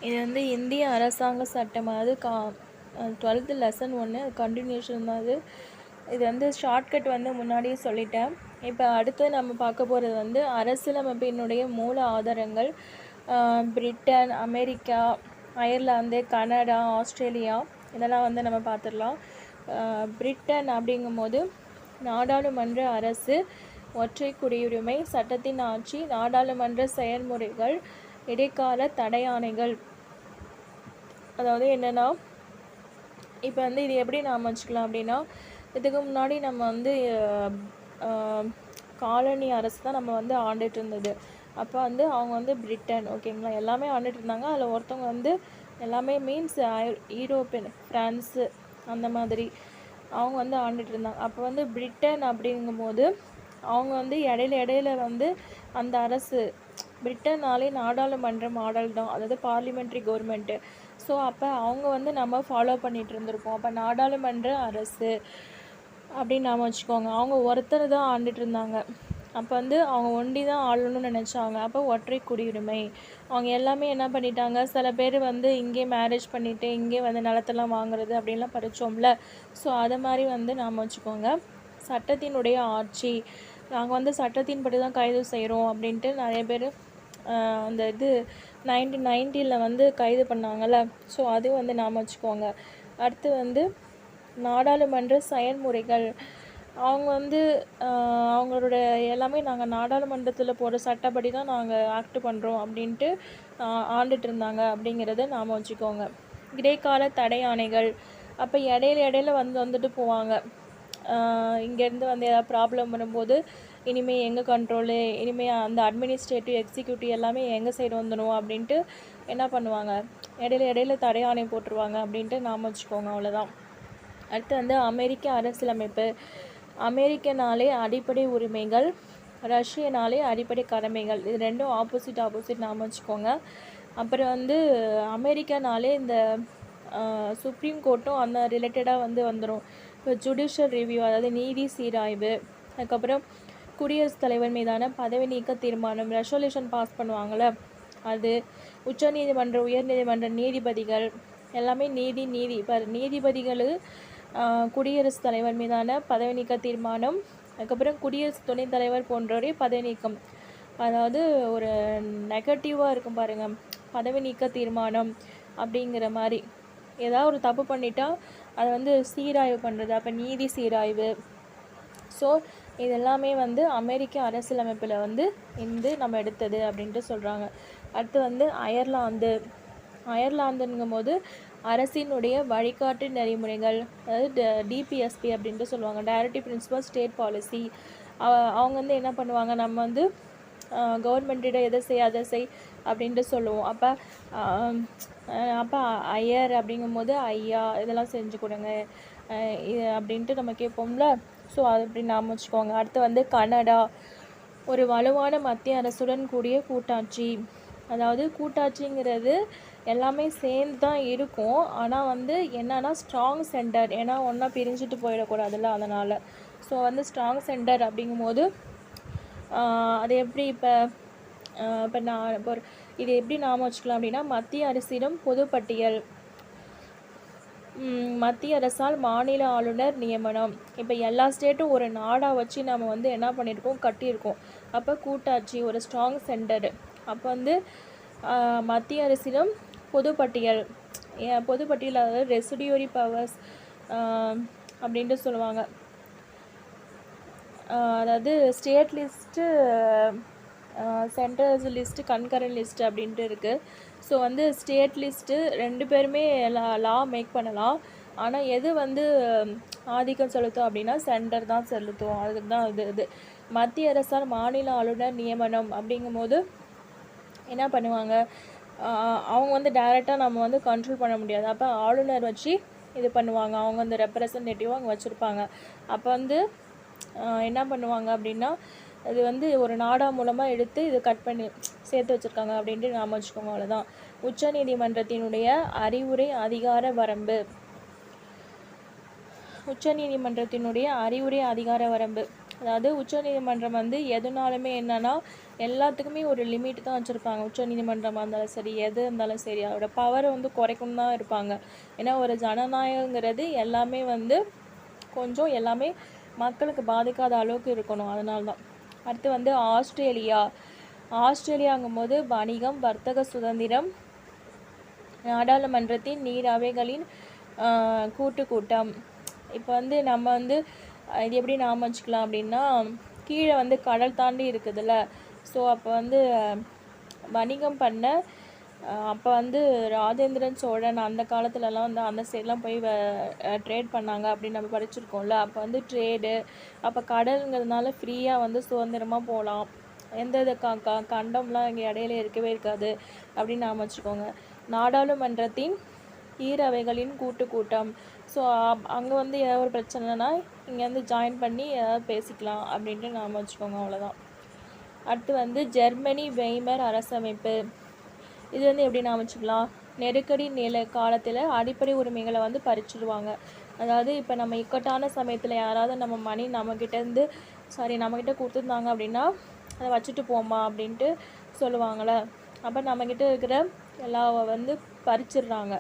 இது வந்து இந்திய அரசாங்க சட்டம், அதாவது 12th லெசன் 1 கண்டினியூஷன் தான் அது. இது வந்து ஷார்ட்கட் வந்து முன்னாடியே சொல்லிட்டேன். இப்போ அடுத்து நம்ம பார்க்க போகிறது வந்து அரசியலமைப்பினுடைய மூல ஆதாரங்கள். Britain, America, Ireland, Canada, Australia இதெல்லாம் வந்து நம்ம பார்த்துடலாம். பிரிட்டன் அப்படிங்கும்போது நாடாளுமன்ற அரசு, ஒற்றை குடியுரிமை, சட்டத்தின் ஆட்சி, நாடாளுமன்ற செயல்முறைகள், இடைக்கால தடையாணைகள். அதாவது என்னென்னா, இப்போ வந்து இது எப்படி நாம் வச்சுக்கலாம் அப்படின்னா, இதுக்கு முன்னாடி நம்ம வந்து காலனி அரசு தான் நம்ம வந்து ஆண்டுட்டு இருந்தது. அப்போ வந்து அவங்க வந்து பிரிட்டன், ஓகேங்களா, எல்லாமே ஆண்டுட்டு இருந்தாங்க. அதில் ஒருத்தவங்க வந்து எல்லாமே மீன்ஸ் யூரோப்பியன், ஃப்ரான்ஸு அந்த மாதிரி அவங்க வந்து ஆண்டுட்டு இருந்தாங்க. அப்போ வந்து பிரிட்டன் அப்படிங்கும்போது அவங்க வந்து இடையில வந்து அந்த அரசு, பிரிட்டன்னாலே நாடாளுமன்ற மாடல் தான், அதாவது பார்லிமெண்ட்ரி கவர்மெண்ட்டு. ஸோ அப்போ அவங்க வந்து நம்ம ஃபாலோ பண்ணிகிட்டு இருந்திருக்கோம். அப்போ நாடாளுமன்ற அரசு அப்படின்னு நாம் வச்சுக்கோங்க. அவங்க ஒருத்தர் தான் ஆண்டுட்டு இருந்தாங்க. அப்போ வந்து அவங்க ஒண்டி தான் ஆளணும்னு நினச்சாங்க. அப்போ ஒற்றை குடியுரிமை. அவங்க எல்லாமே என்ன பண்ணிட்டாங்க, சில பேர் வந்து இங்கே மேரேஜ் பண்ணிவிட்டு இங்கே வந்து நிலத்தெல்லாம் வாங்குறது அப்படின்லாம் படித்தோம்ல. ஸோ அதை மாதிரி வந்து நாம் வச்சுக்கோங்க. சட்டத்தினுடைய ஆட்சி, நாங்கள் வந்து சட்டத்தின்படி தான் கைது செய்கிறோம் அப்படின்ட்டு நிறைய பேர் அந்த இது 1990 வந்து கைது பண்ணாங்கள்ல. ஸோ அது வந்து நாம் வச்சுக்கோங்க. அடுத்து வந்து நாடாளுமன்ற செயல்முறைகள். அவங்க வந்து அவங்களோட எல்லாமே நாங்கள் நாடாளுமன்றத்தில் போடுற சட்டப்படி தான் நாங்கள் ஆக்ட் பண்ணுறோம் அப்படின்ட்டு ஆண்டுட்டு இருந்தாங்க அப்படிங்கிறத நாம் வச்சுக்கோங்க. இடைக்கால தடையாணைகள். அப்போ இடையில வந்துட்டு போவாங்க. இங்கேருந்து வந்து ஏதாவது ப்ராப்ளம் வரும்போது, இனிமேல் எங்கள் கண்ட்ரோலு, இனிமேல் அந்த அட்மினிஸ்ட்ரேட்டிவ், எக்ஸிக்யூட்டிவ் எல்லாமே எங்கள் சைடு வந்துடும் அப்படின்ட்டு என்ன பண்ணுவாங்க, இடையில தடையாணை போட்டுருவாங்க அப்படின்ட்டு நாம் வச்சுக்கோங்க. அவ்வளோதான். அடுத்து வந்து அமெரிக்க அரசியலமைப்பு. அமெரிக்கனாலே அடிப்படை உரிமைகள், ரஷ்யனாலே அடிப்படை கடமைகள். இது ரெண்டும் ஆப்போசிட் நாம் வச்சுக்கோங்க. அப்புறம் வந்து அமெரிக்கனாலே இந்த சுப்ரீம் கோர்ட்டும் அந்த ரிலேட்டடாக வந்து வந்துடும். இப்போ ஜுடிஷியல் ரிவ்யூ, அதாவது நீதி சீராய்வு. அதுக்கப்புறம் குடியரசுத் தலைவர் மீதான பதவி நீக்க தீர்மானம், ரெசல்யூஷன் பாஸ் பண்ணுவாங்கள்ல அது. உச்சநீதிமன்ற, உயர்நீதிமன்ற நீதிபதிகள் எல்லாமே நீதி. இப்போ நீதிபதிகள், குடியரசுத் தலைவர் மீதான பதவி நீக்க தீர்மானம், அதுக்கப்புறம் குடியரசு துணைத் தலைவர் போன்றோரே பதவி நீக்கம். அதாவது ஒரு நெகட்டிவாக இருக்கும் பாருங்கள், பதவி நீக்க தீர்மானம் அப்படிங்கிற மாதிரி. ஏதாவது ஒரு தப்பு பண்ணிட்டா அதை வந்து சீராய்வு பண்ணுறது, அப்போ நீதி சீராய்வு. ஸோ இதெல்லாமே வந்து அமெரிக்க அரசியலமைப்பில் வந்து நம்ம எடுத்தது அப்படின்ட்டு சொல்கிறாங்க. அடுத்து வந்து அயர்லாந்துங்கும் போது அரசினுடைய வழிகாட்டு நெறிமுறைகள், அதாவது டிபிஎஸ்பி அப்படின்ட்டு சொல்லுவாங்க, டைரக்டிவ் பிரின்சிபல் ஸ்டேட் பாலிசி. அவங்க வந்து என்ன பண்ணுவாங்க, நம்ம வந்து கவர்மெண்ட்டிட எதை செய் அப்படின்ட்டு சொல்லுவோம். அப்போ ஐயர் அப்படிங்கும்போது ஐயா இதெல்லாம் செஞ்சு கொடுங்க இது அப்படின்ட்டு நம்ம கேட்போம்ல. ஸோ அது அப்படி நாம் வச்சுக்கோங்க. அடுத்து வந்து கனடா, ஒரு வலுவான மத்திய அரசுடன் கூடிய கூட்டாட்சி. அதாவது கூட்டாட்சிங்கிறது எல்லாமே சேர்ந்து தான் இருக்கும். ஆனால் வந்து என்னன்னா ஸ்ட்ராங் சென்டர், ஏன்னா ஒன்றா பிரிஞ்சுட்டு போயிடக்கூடாதுல்ல, அதனால். ஸோ வந்து ஸ்ட்ராங் சென்டர் அப்படிங்கும்போது அது எப்படி இப்போ நான் இப்போ இது எப்படி நாம் வச்சுக்கலாம் அப்படின்னா, மத்திய அரசிடம் பொதுப்பட்டியல், மத்திய அரசால் மாநில ஆளுநர் நியமனம். இப்போ எல்லா ஸ்டேட்டும் ஒரு நாடாக வச்சு நம்ம வந்து என்ன பண்ணியிருக்கோம், கட்டியிருக்கோம். அப்போ கூட்டாட்சி, ஒரு ஸ்ட்ராங் சென்டரு. அப்போ வந்து மத்திய அரசிடம் பொதுப்பட்டியல், அதாவது ரெசிடியூரி பவர்ஸ் அப்படின்ட்டு சொல்லுவாங்க. அதாவது state list, central list, concurrent list அப்படின்ட்டு இருக்குது. ஸோ வந்து ஸ்டேட் லிஸ்ட்டு 2 பேருமே லா மேக் பண்ணலாம். ஆனால் எது வந்து ஆதிக்கம் செலுத்தும் அப்படின்னா சென்டர் தான் செலுத்தும். அதுக்கு தான் இது மத்திய அரசால் மாநில ஆளுநர் நியமனம் அப்படிங்கும்போது என்ன பண்ணுவாங்க, அவங்க வந்து டைரெக்டாக நம்ம வந்து கண்ட்ரோல் பண்ண முடியாது. அப்போ ஆளுநர் வச்சு இது பண்ணுவாங்க. அவங்க வந்து ரெப்ரசன்டேட்டிவாக அங்கே வச்சுருப்பாங்க. அப்போ வந்து என்ன பண்ணுவாங்க அப்படின்னா, இது வந்து ஒரு நாடா மூலமாக எடுத்து இது கட் பண்ணி சேர்த்து வச்சுருக்காங்க அப்படின்ட்டு நாம் வச்சுக்கோங்க. அவ்வளோதான். உச்சநீதிமன்றத்தினுடைய அறிவுரை அதிகார வரம்பு. உச்சநீதிமன்றத்தினுடைய அறிவுரை அதிகார வரம்பு, அதாவது உச்சநீதிமன்றம் வந்து எதுனாலுமே என்னென்னா எல்லாத்துக்குமே ஒரு லிமிட் தான் வச்சுருப்பாங்க. உச்சநீதிமன்றமாக இருந்தாலும் சரி, எது இருந்தாலும் சரி, அதோட பவரை வந்து குறைக்கணும் தான் இருப்பாங்க. ஏன்னா ஒரு ஜனநாயகங்கிறது எல்லாமே வந்து கொஞ்சம் எல்லாமே மக்களுக்கு பாதிக்காத அளவுக்கு இருக்கணும். அதனால தான். அடுத்து வந்து ஆஸ்திரேலியாங்கும்போது வணிகம், வர்த்தக சுதந்திரம், நாடாளுமன்றத்தின் நீரவைகளின் கூட்டம். இப்போ வந்து நம்ம வந்து இது எப்படி நாம வச்சுக்கலாம் அப்படின்னா, கீழே வந்து கடல் தாண்டி இருக்குதுல்ல, ஸோ அப்போ வந்து வணிகம் பண்ண அப்போ வந்து ராஜேந்திரன் சோழன் அந்த காலத்துலலாம் வந்து அந்த சைட்லாம் போய் ட்ரேட் பண்ணாங்க அப்படின்னு நம்ம படிச்சிருக்கோம்ல. அப்போ வந்து ட்ரேடு, அப்போ கடலுங்கிறதுனால ஃப்ரீயாக வந்து சுதந்திரமாக போகலாம். எந்த இது கண்டம்லாம் இங்கே இடையில இருக்கவே இருக்காது அப்படின்னு நாம் வச்சுக்கோங்க. நாடாளுமன்றத்தின் ஈரவைகளின் கூட்டம். ஸோ அங்கே வந்து ஏதாவது ஒரு பிரச்சனைனா இங்கேருந்து ஜாயின் பண்ணி ஏதாவது பேசிக்கலாம் அப்படின்ட்டு நாம் வச்சுக்கோங்க. அவ்வளோதான். அடுத்து வந்து ஜெர்மனி வெய்மர் அரசமைப்பு. இது வந்து எப்படி நாம் வச்சுக்கலாம், நெருக்கடி நிலை காலத்தில் அடிப்படை உரிமைகளை வந்து பறிச்சிடுவாங்க. அதாவது இப்போ நம்ம இக்கட்டான சமயத்தில் யாராவது நம்ம மணி நம்மக்கிட்ட கொடுத்துருந்தாங்க அப்படின்னா அதை வச்சுட்டு போமா அப்படின்ட்டு சொல்லுவாங்களே. அப்போ நம்மக்கிட்ட இருக்கிற எல்லா வந்து பறிச்சிடுறாங்க.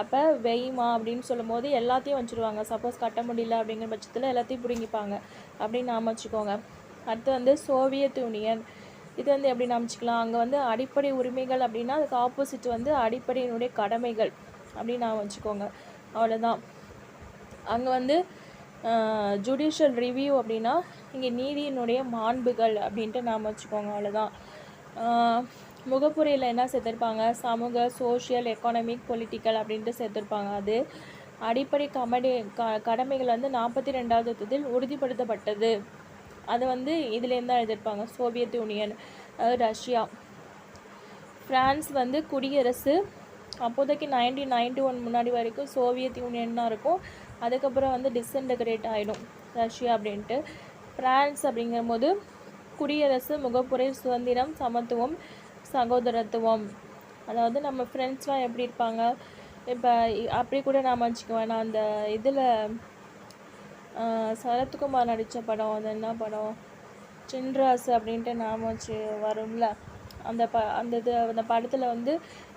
அப்போ வெய்மா அப்படின்னு சொல்லும் போது எல்லாத்தையும் வச்சுருவாங்க. சப்போஸ் கட்ட முடியல அப்படிங்கிற பட்சத்தில் எல்லாத்தையும் பிடுங்கிப்பாங்க அப்படின்னு நாம் வச்சுக்கோங்க. அடுத்து வந்து சோவியத் யூனியன். இது வந்து எப்படி நாமிச்சிக்கலாம், அங்கே வந்து அடிப்படை உரிமைகள் அப்படின்னா அதுக்கு ஆப்போசிட் வந்து அடிப்படையினுடைய கடமைகள் அப்படின்னு நான் வச்சுக்கோங்க. அவ்வளோதான். அங்கே வந்து ஜுடிஷியல் ரிவ்யூ அப்படின்னா இங்கே நீதியினுடைய மாண்புகள் அப்படின்ட்டு நாம் வச்சுக்கோங்க. அவ்வளோதான். முகப்புரையில் என்ன சேர்த்துருப்பாங்க, சமூக, சோஷியல், எக்கானமிக், பொலிட்டிக்கல் அப்படின்ட்டு சேர்த்துருப்பாங்க. அது அடிப்படை கடமைகள் வந்து 42வது உறுதிப்படுத்தப்பட்டது. அது வந்து இதுலேருந்து தான் எழுதியிருப்பாங்க. Soviet union, Russia. ஃப்ரான்ஸ் வந்து குடியரசு. அப்போதைக்கு 1991 முன்னாடி வரைக்கும் சோவியத் யூனியன் தான் இருக்கும். அதுக்கப்புறம் வந்து டிஸ்இன்டகிரேட் ஆகிடும் ரஷ்யா அப்படின்ட்டு. ஃப்ரான்ஸ் அப்படிங்கிற போது குடியரசு, முகப்புரை, சுதந்திரம், சமத்துவம், சகோதரத்துவம். அதாவது நம்ம ஃப்ரெண்ட்ஸ்லாம் எப்படி இருப்பாங்க, இப்போ அப்படி கூட நாம் வச்சுக்குவேன். நான் அந்த இதில் சரத்குமார் நடித்த படம், அது என்ன படம், சின்ராசு அப்படின்ட்டு நாம் வச்சு வரும்ல, அந்த படத்தில் வந்து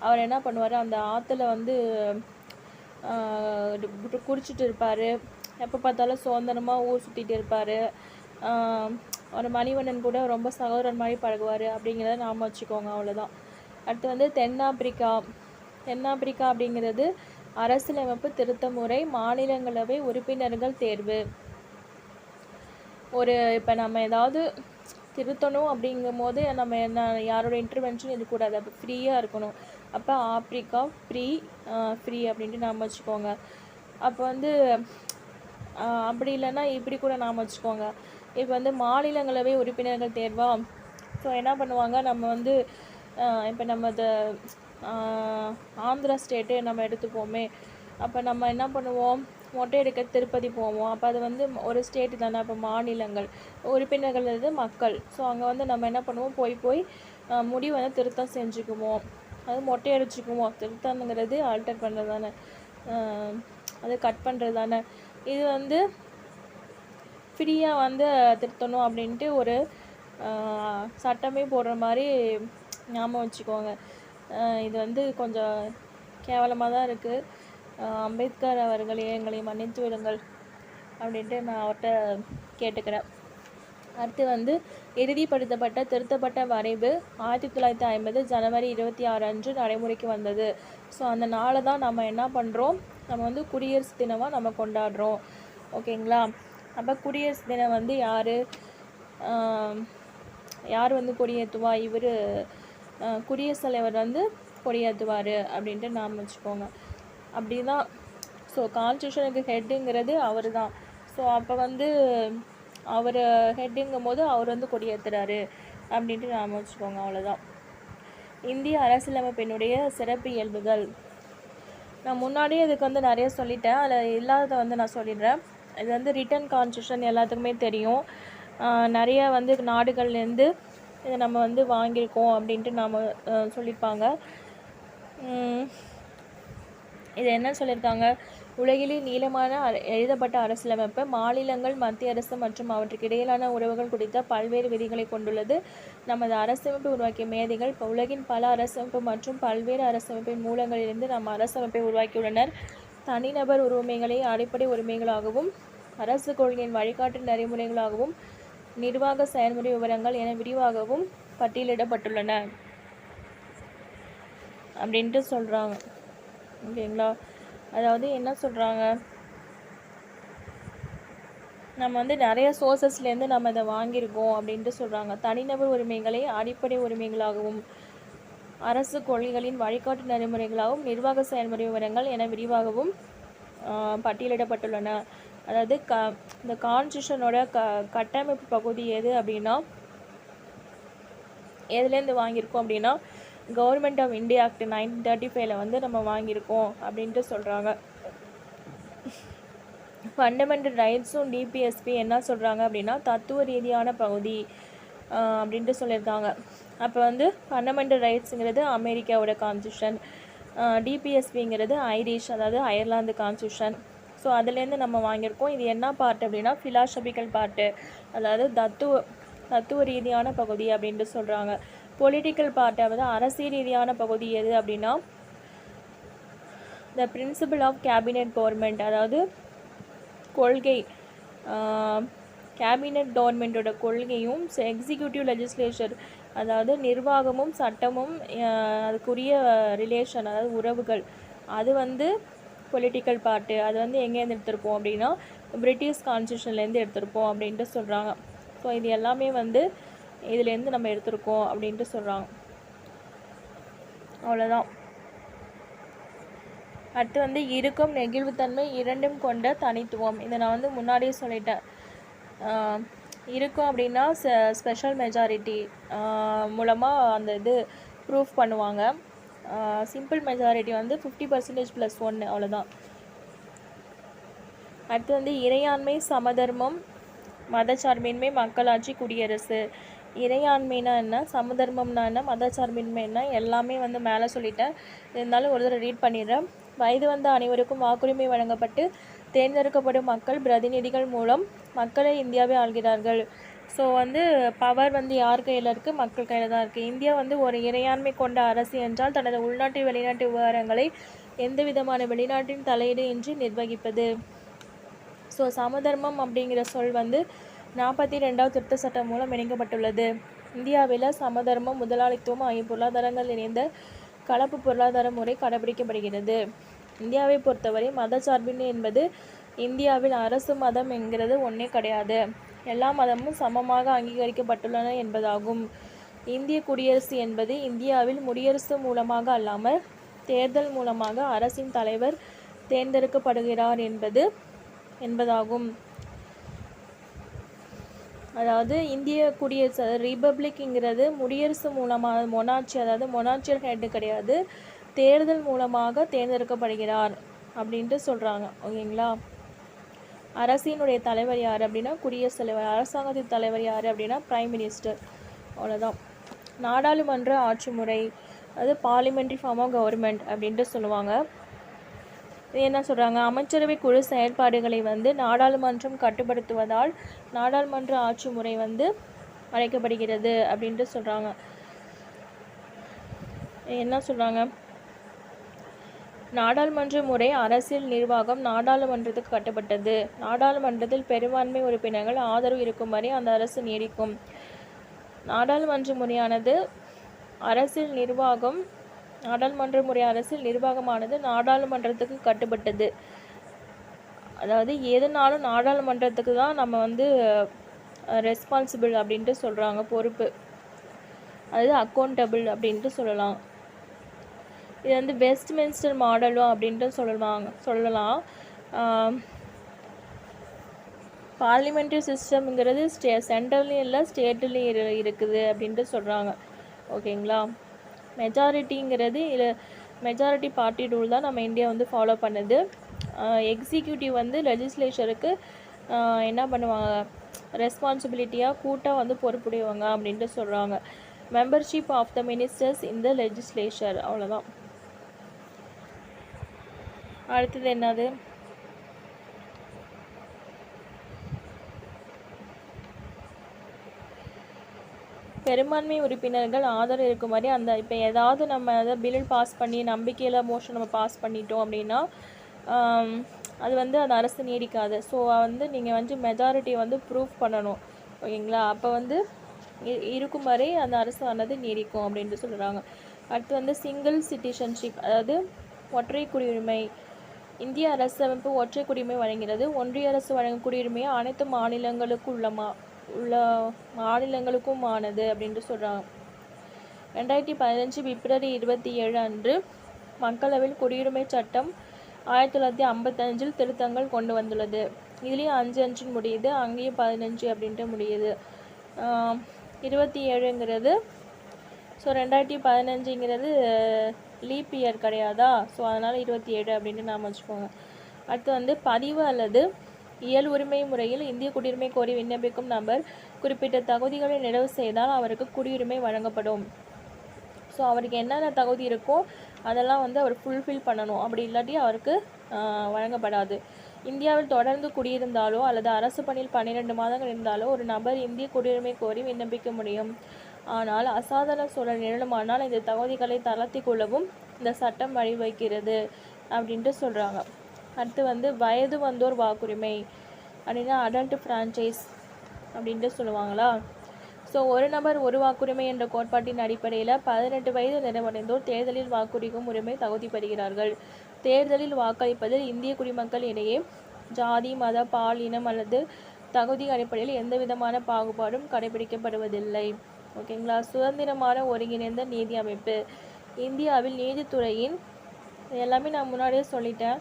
அவர் என்ன பண்ணுவார், அந்த ஆற்றுல வந்து குடிச்சிட்டு இருப்பார். எப்போ பார்த்தாலும் சுதந்திரமாக ஊர் சுற்றிட்டு இருப்பார். ஒரு மணிவண்ணன் கூட ரொம்ப சகோதரன் மாதிரி பழகுவார் அப்படிங்கிறத நாம் வச்சுக்கோங்க. அவ்வளோதான். அடுத்து வந்து தென்னாப்பிரிக்கா அப்படிங்கிறது அரசியலமைப்பு திருத்த முறை, மாநிலங்களவை உறுப்பினர்கள் தேர்வு. இப்போ நம்ம ஏதாவது திருத்தணும் அப்படிங்கும் போது நம்ம என்ன யாரோட இன்டர்வென்ஷன் இருக்கக்கூடாது. அப்போ ஃப்ரீயாக இருக்கணும். அப்போ ஆப்பிரிக்கா ஃப்ரீ அப்படின்ட்டு நாம் வச்சுக்கோங்க. அப்போ வந்து அப்படி இல்லைன்னா இப்படி கூட நாம் வச்சுக்கோங்க. இப்போ வந்து மாநிலங்களவை உறுப்பினர்கள் தேர்வா, ஸோ என்ன பண்ணுவாங்க, நம்ம வந்து இப்போ நம்ம ஆந்திரா ஸ்டேட்டு நம்ம எடுத்துப்போமே. அப்போ நம்ம என்ன பண்ணுவோம், மொட்டை எடுக்க திருப்பதி போவோம். அப்போ அது வந்து ஒரு ஸ்டேட்டு தானே. அப்போ மாநிலங்கள் உறுப்பினர்கள் இது மக்கள். ஸோ அங்கே வந்து நம்ம என்ன பண்ணுவோம், போய் முடி வந்து திருத்தம் செஞ்சுக்குவோம். அது மொட்டை அடிச்சுக்குவோம். திருத்தம்ங்கிறது ஆல்டர் பண்ணுறது தானே, அது கட் பண்ணுறது தானே. இது வந்து ஃப்ரீயாக வந்து திருத்தணும் அப்படின்ட்டு ஒரு சட்டமே போடுற மாதிரி ஞாபகம் வச்சுக்கோங்க. இது வந்து கொஞ்சம் கேவலமாக தான் இருக்குது. அம்பேத்கர் அவர்களே எங்களை மன்னித்து விடுங்கள் அப்படின்ட்டு நான் அவர்கிட்ட கேட்டுக்கிறேன். அடுத்து வந்து இறுதிப்படுத்தப்பட்ட திருத்தப்பட்ட வரைவு 1950 ஜனவரி 26 அன்று நடைமுறைக்கு வந்தது. ஸோ அந்த நாளை தான் நம்ம என்ன பண்ணுறோம், நம்ம வந்து குடியரசு தினமாக நம்ம கொண்டாடுறோம். ஓகேங்களா. அப்போ குடியரசு தினம் வந்து யார் வந்து கொடியேற்றுவா, இவர் குடியரசுத் தலைவர் வந்து கொடியேற்றுவார் அப்படின்ட்டு நாம் வச்சுக்கோங்க. அப்படி தான். ஸோ கான்ஸ்டியூஷனுக்கு ஹெட்டுங்கிறது அவர் தான். ஸோ அப்போ வந்து அவர் ஹெட்டுங்கும் போது அவர் வந்து கொடியேற்றுறாரு அப்படின்ட்டு நாம் வச்சுக்கோங்க. அவ்வளோதான். இந்திய அரசியலமைப்பினுடைய சிறப்பு இயல்புகள். நான் முன்னாடியே இதுக்கு வந்து நிறைய சொல்லிட்டேன். அதில் இல்லாததை வந்து நான் சொல்லிடுறேன். இது வந்து ரிட்டன் கான்ஸ்டியூஷன் எல்லாத்துக்குமே தெரியும். நிறைய வந்து நாடுகள்லேருந்து இதை நம்ம வந்து வாங்கியிருக்கோம் அப்படின்ட்டு நாம் சொல்லியிருப்பாங்க. இது என்ன சொல்லியிருக்காங்க, உலகிலே நீளமான எழுதப்பட்ட அரசியலமைப்பு மாநிலங்கள், மத்திய அரசு மற்றும் அவற்றுக்கு இடையிலான உறவுகள் குறித்த பல்வேறு விதிகளை கொண்டுள்ளது. நமது அரசமைப்பை உருவாக்கிய மேதைகள் உலகின் பல அரசமைப்பு மற்றும் பல்வேறு அரசமைப்பின் மூலங்களிலிருந்து நம் அரசமைப்பை உருவாக்கியுள்ளனர். தனிநபர் உரிமைகளை அடிப்படை உரிமைகளாகவும் அரசு கொள்கையின் வழிகாட்டு நெறிமுறைகளாகவும் நிர்வாக செயல்முறை விவரங்கள் என விரிவாகவும் பட்டியலிடப்பட்டுள்ளன அப்படின்ட்டு சொல்கிறாங்க. ஓகேங்களா? அதாவது என்ன சொல்கிறாங்க, நம்ம வந்து நிறைய சோர்சஸ்லேருந்து நம்ம இதை வாங்கியிருக்கோம் அப்படின்ட்டு சொல்கிறாங்க. தனிநபர் உரிமைகளை அடிப்படை உரிமைகளாகவும் அரசு கொள்கைகளின் வழிகாட்டு நெறிமுறைகளாகவும் நிர்வாக செயல்முறை விவரங்கள் என விரிவாகவும் பட்டியலிடப்பட்டுள்ளன. அதாவது இந்த கான்ஸ்டியூஷனோட கட்டமைப்பு பகுதி எது அப்படின்னா எதுலேருந்து வாங்கியிருக்கோம் அப்படின்னா கவர்மெண்ட் ஆஃப் இந்தியா ஆக்ட் 1935 வந்து நம்ம வாங்கியிருக்கோம் அப்படின்ட்டு சொல்கிறாங்க. ஃபண்டமெண்டல் ரைட்ஸும் டிபிஎஸ்பி என்ன சொல்கிறாங்க அப்படின்னா தத்துவ ரீதியான பகுதி அப்படின்ட்டு சொல்லியிருக்காங்க. அப்போ வந்து ஃபண்டமெண்டல் ரைட்ஸுங்கிறது அமெரிக்காவோட கான்ஸ்டியூஷன், டிபிஎஸ்பிங்கிறது ஐரிஷ் அதாவது அயர்லாந்து கான்ஸ்டியூஷன். ஸோ அதுலேருந்து நம்ம வாங்கியிருக்கோம். இது என்ன பார்ட் அப்படின்னா ஃபிலாசபிக்கல் பார்ட்டு, அதாவது தத்துவ ரீதியான பகுதி அப்படின்ட்டு சொல்கிறாங்க. பொலிட்டிக்கல் பார்ட் அதாவது அரசியல் ரீதியான பகுதி எது அப்படின்னா த பிரின்சிபல் ஆஃப் கேபினெட் கவர்மெண்ட், அதாவது கொள்கை கேபினெட் கவர்மெண்ட்டோட கொள்கையும் எக்ஸிக்யூட்டிவ் லெஜிஸ்லேச்சர் அதாவது நிர்வாகமும் சட்டமும் அதுக்குரிய ரிலேஷன் அதாவது உறவுகள், அது வந்து பொலிட்டிக்கல் பார்ட்டு. அது வந்து எங்கேருந்து எடுத்திருப்போம் அப்படின்னா பிரிட்டிஷ் கான்ஸ்டியூஷன்லேருந்து எடுத்திருப்போம் அப்படின்ட்டு சொல்கிறாங்க. ஸோ இது எல்லாமே வந்து இதுலேருந்து நம்ம எடுத்திருக்கோம் அப்படின்ட்டு சொல்கிறாங்க. அவ்வளோதான். அடுத்து வந்து இருக்கும் நெகிழ்வுத்தன்மை இரண்டும் கொண்ட தனித்துவம். இதை நான் வந்து முன்னாடியே சொல்லிட்டேன். இருக்கும் அப்படின்னா ஸ்பெஷல் மெஜாரிட்டி மூலமாக அந்த இது ப்ரூஃப் பண்ணுவாங்க. சிம்பிள் மெஜாரிட்டி வந்து 50% + 1 அவ்வளோதான். அடுத்து வந்து இறையாண்மை, சமதர்மம், மதச்சார்பின்மை, மக்களாட்சி, குடியரசு. இறையாண்மைனா என்ன, சமதர்மம்னா என்ன, மதச்சார்பின்மை என்ன, எல்லாமே வந்து மேலே சொல்லிட்டேன். இருந்தாலும் ஒரு தடவை ரீட் பண்ணிடுறேன். வயது வந்த அனைவருக்கும் வாக்குரிமை வழங்கப்பட்டு தேர்ந்தெடுக்கப்படும் மக்கள் பிரதிநிதிகள் மூலம் மக்களை இந்தியாவை ஆள்கிறார்கள். ஸோ வந்து பவர் வந்து யார் கையில் இருக்குது, மக்கள் கையில் தான் இருக்குது. இந்தியா வந்து ஒரு இறையாண்மை கொண்ட அரசு என்றால் தனது உள்நாட்டு வெளிநாட்டு விவகாரங்களை எந்த விதமான வெளிநாட்டின் தலையீடு இன்றி நிர்வகிப்பது. ஸோ சமதர்மம் அப்படிங்கிற சொல் வந்து 42வது திருத்த சட்டம் மூலம் இணைக்கப்பட்டுள்ளது. இந்தியாவில் சமதர்மம், முதலாளித்துவம் ஆகிய பொருளாதாரங்கள் இணைந்த கலப்பு பொருளாதார முறை கடைபிடிக்கப்படுகிறது. இந்தியாவை பொறுத்தவரை மதச்சார்பின்மை என்பது இந்தியாவில் அரசு மதம் என்கிறது ஒன்றே கிடையாது, எல்லா மதமும் சமமாக அங்கீகரிக்கப்பட்டுள்ளன என்பதாகும். இந்திய குடியரசு என்பது இந்தியாவில் முடியரசு மூலமாக அல்லாமல் தேர்தல் மூலமாக அரசின் தலைவர் தேர்ந்தெடுக்கப்படுகிறார் என்பதாகும். அதாவது இந்திய குடியரசு ரிபப்ளிக்ங்கிறது முடியரசு மூலமாக மொனாட்சி, அதாவது மொனாட்சியல் ஹெட் கிடையாது, தேர்தல் மூலமாக தேர்ந்தெடுக்கப்படுகிறார் அப்படின்ட்டு சொல்கிறாங்க. ஓகேங்களா? அரசினுடைய தலைவர் யார் அப்படின்னா குடியரசுத் தலைவர். அரசாங்கத்தின் தலைவர் யார் அப்படின்னா பிரைம் மினிஸ்டர். அவ்வளோதான். நாடாளுமன்ற ஆட்சி முறை அது பார்லிமெண்ட்ரி ஃபார்ம் ஆஃப் கவர்மெண்ட் அப்படின்ட்டு சொல்லுவாங்க. இது என்ன சொல்கிறாங்க, அமைச்சரவை குழு செயல்பாடுகளை வந்து நாடாளுமன்றம் கட்டுப்படுத்துவதால் நாடாளுமன்ற ஆட்சி முறை வந்து அழைக்கப்படுகிறது அப்படின்ட்டு சொல்கிறாங்க. என்ன சொல்கிறாங்க, நாடாளுமன்ற முறை அரசியல் நிர்வாகம் நாடாளுமன்றத்துக்கு கட்டுப்பட்டது. நாடாளுமன்றத்தில் பெரும்பான்மை உறுப்பினர்கள் ஆதரவு இருக்கும் வரை அந்த அரசு நீடிக்கும். நாடாளுமன்ற முறையானது அரசியல் நிர்வாகமானது நாடாளுமன்றத்துக்கு கட்டுப்பட்டது. அதாவது எதுனாலும் நாடாளுமன்றத்துக்கு தான் நம்ம வந்து ரெஸ்பான்சிபிள் அப்படின்ட்டு சொல்கிறாங்க, பொறுப்பு, அது அக்கௌண்டபிள் அப்படின்ட்டு சொல்லலாம். இது வந்து வெஸ்ட்மின்ஸ்டர் மாடலும் அப்படின்ட்டு சொல்லலாம். பார்லிமெண்ட்ரி சிஸ்டம்ங்கிறது சென்ட்ரல்லையும் இல்லை ஸ்டேட்லேயும் இருக்குது அப்படின்ட்டு சொல்கிறாங்க. ஓகேங்களா? மெஜாரிட்டிங்கிறது மெஜாரிட்டி பார்ட்டி ரூல் தான் நம்ம இந்தியா வந்து ஃபாலோ பண்ணுது. எக்ஸிக்யூட்டிவ் வந்து லெஜிஸ்லேச்சருக்கு என்ன பண்ணுவாங்க, ரெஸ்பான்சிபிலிட்டியாக கூட்டாக வந்து பொறுப்புடையவங்க அப்படின்ட்டு சொல்கிறாங்க. Membership of the ministers in the legislature. அவ்வளோதான். அடுத்தது என்னது, பெரும்பான்மை உறுப்பினர்கள் ஆதரவு இருக்குமாதிரி அந்த இப்போ ஏதாவது நம்ம அதை பில் பாஸ் பண்ணி நம்பிக்கையில் மோஷன் நம்ம பாஸ் பண்ணிட்டோம் அப்படின்னா அது வந்து அந்த அரசு நீடிக்காது. ஸோ வந்து நீங்கள் வந்து மெஜாரிட்டி வந்து ப்ரூஃப் பண்ணணும், ஓகேங்களா? அப்போ வந்து இருக்கும் வரை அந்த அரசு ஆனது நீடிக்கும் அப்படின்ட்டு சொல்கிறாங்க. அடுத்து வந்து சிங்கிள் சிட்டிசன்ஷிப், அதாவது ஒற்றை குடியுரிமை. இந்திய அரசமைப்பு ஒற்றை குடியுரிமை வழங்குகிறது. ஒன்றிய அரசு வழங்கும் குடியுரிமையை அனைத்து மாநிலங்களுக்கும் உள்ள மாநிலங்களுக்குமானது அப்படின்ட்டு சொல்கிறாங்க. 2015 பிப்ரவரி 27 அன்று மக்களவையில் குடியுரிமை சட்டம் 1955 திருத்தங்கள் கொண்டு வந்துள்ளது. இதுலேயும் 5 முடியுது, அங்கேயும் 15 அப்படின்ட்டு முடியுது. 27ங்கிறது ஸோ 2015ங்கிறது லீப் இயர் கிடையாதா, ஸோ அதனால் 27 அப்படின்ட்டு நாம் வச்சுக்கோங்க. அடுத்து வந்து பதிவு அல்லது இயல் உரிமை முறையில் இந்திய குடியுரிமை கோரி விண்ணப்பிக்கும் நபர் குறிப்பிட்ட தகுதிகளை நிறைவு செய்தால் அவருக்கு குடியுரிமை வழங்கப்படும். ஸோ அவருக்கு என்னென்ன தகுதி இருக்கோ அதெல்லாம் வந்து அவர் ஃபுல்ஃபில் பண்ணணும், அப்படி இல்லாட்டி அவருக்கு வழங்கப்படாது. இந்தியாவில் தொடர்ந்து குடியிருந்தாலோ அல்லது அரசு பணியில் 12 மாதங்கள் இருந்தாலோ ஒரு நபர் இந்திய குடியுரிமை கோரி விண்ணப்பிக்க முடியும். ஆனால் அசாதாரண சூழல் நிகழுமானால் இந்த தகுதிகளை தளர்த்தி கொள்ளவும் இந்த சட்டம் வழிவகுக்கிறது அப்படின்ட்டு சொல்கிறாங்க. அடுத்து வந்து வயது வந்தோர் வாக்குரிமை அப்படின்னா அடல்ட் ஃப்ரான்ச்சைஸ் அப்படின்ட்டு சொல்லுவாங்களா. ஸோ ஒரு நபர் ஒரு வாக்குரிமை என்ற கோட்பாட்டின் அடிப்படையில் 18 வயது நிறைவடைந்தோர் தேர்தலில் வாக்குரிக்கும் உரிமை தகுதி பெறுகிறார்கள். தேர்தலில் வாக்களிப்பதில் இந்திய குடிமக்கள் இடையே ஜாதி, மத, பால், இனம் அல்லது தகுதி அடிப்படையில் எந்த விதமான பாகுபாடும் கடைபிடிக்கப்படுவதில்லை, ஓகேங்களா. சுதந்திரமான ஒருங்கிணைந்த நீதி அமைப்பு. இந்தியாவில் நீதித்துறையின் எல்லாமே நான் முன்னாடியே சொல்லிட்டேன்.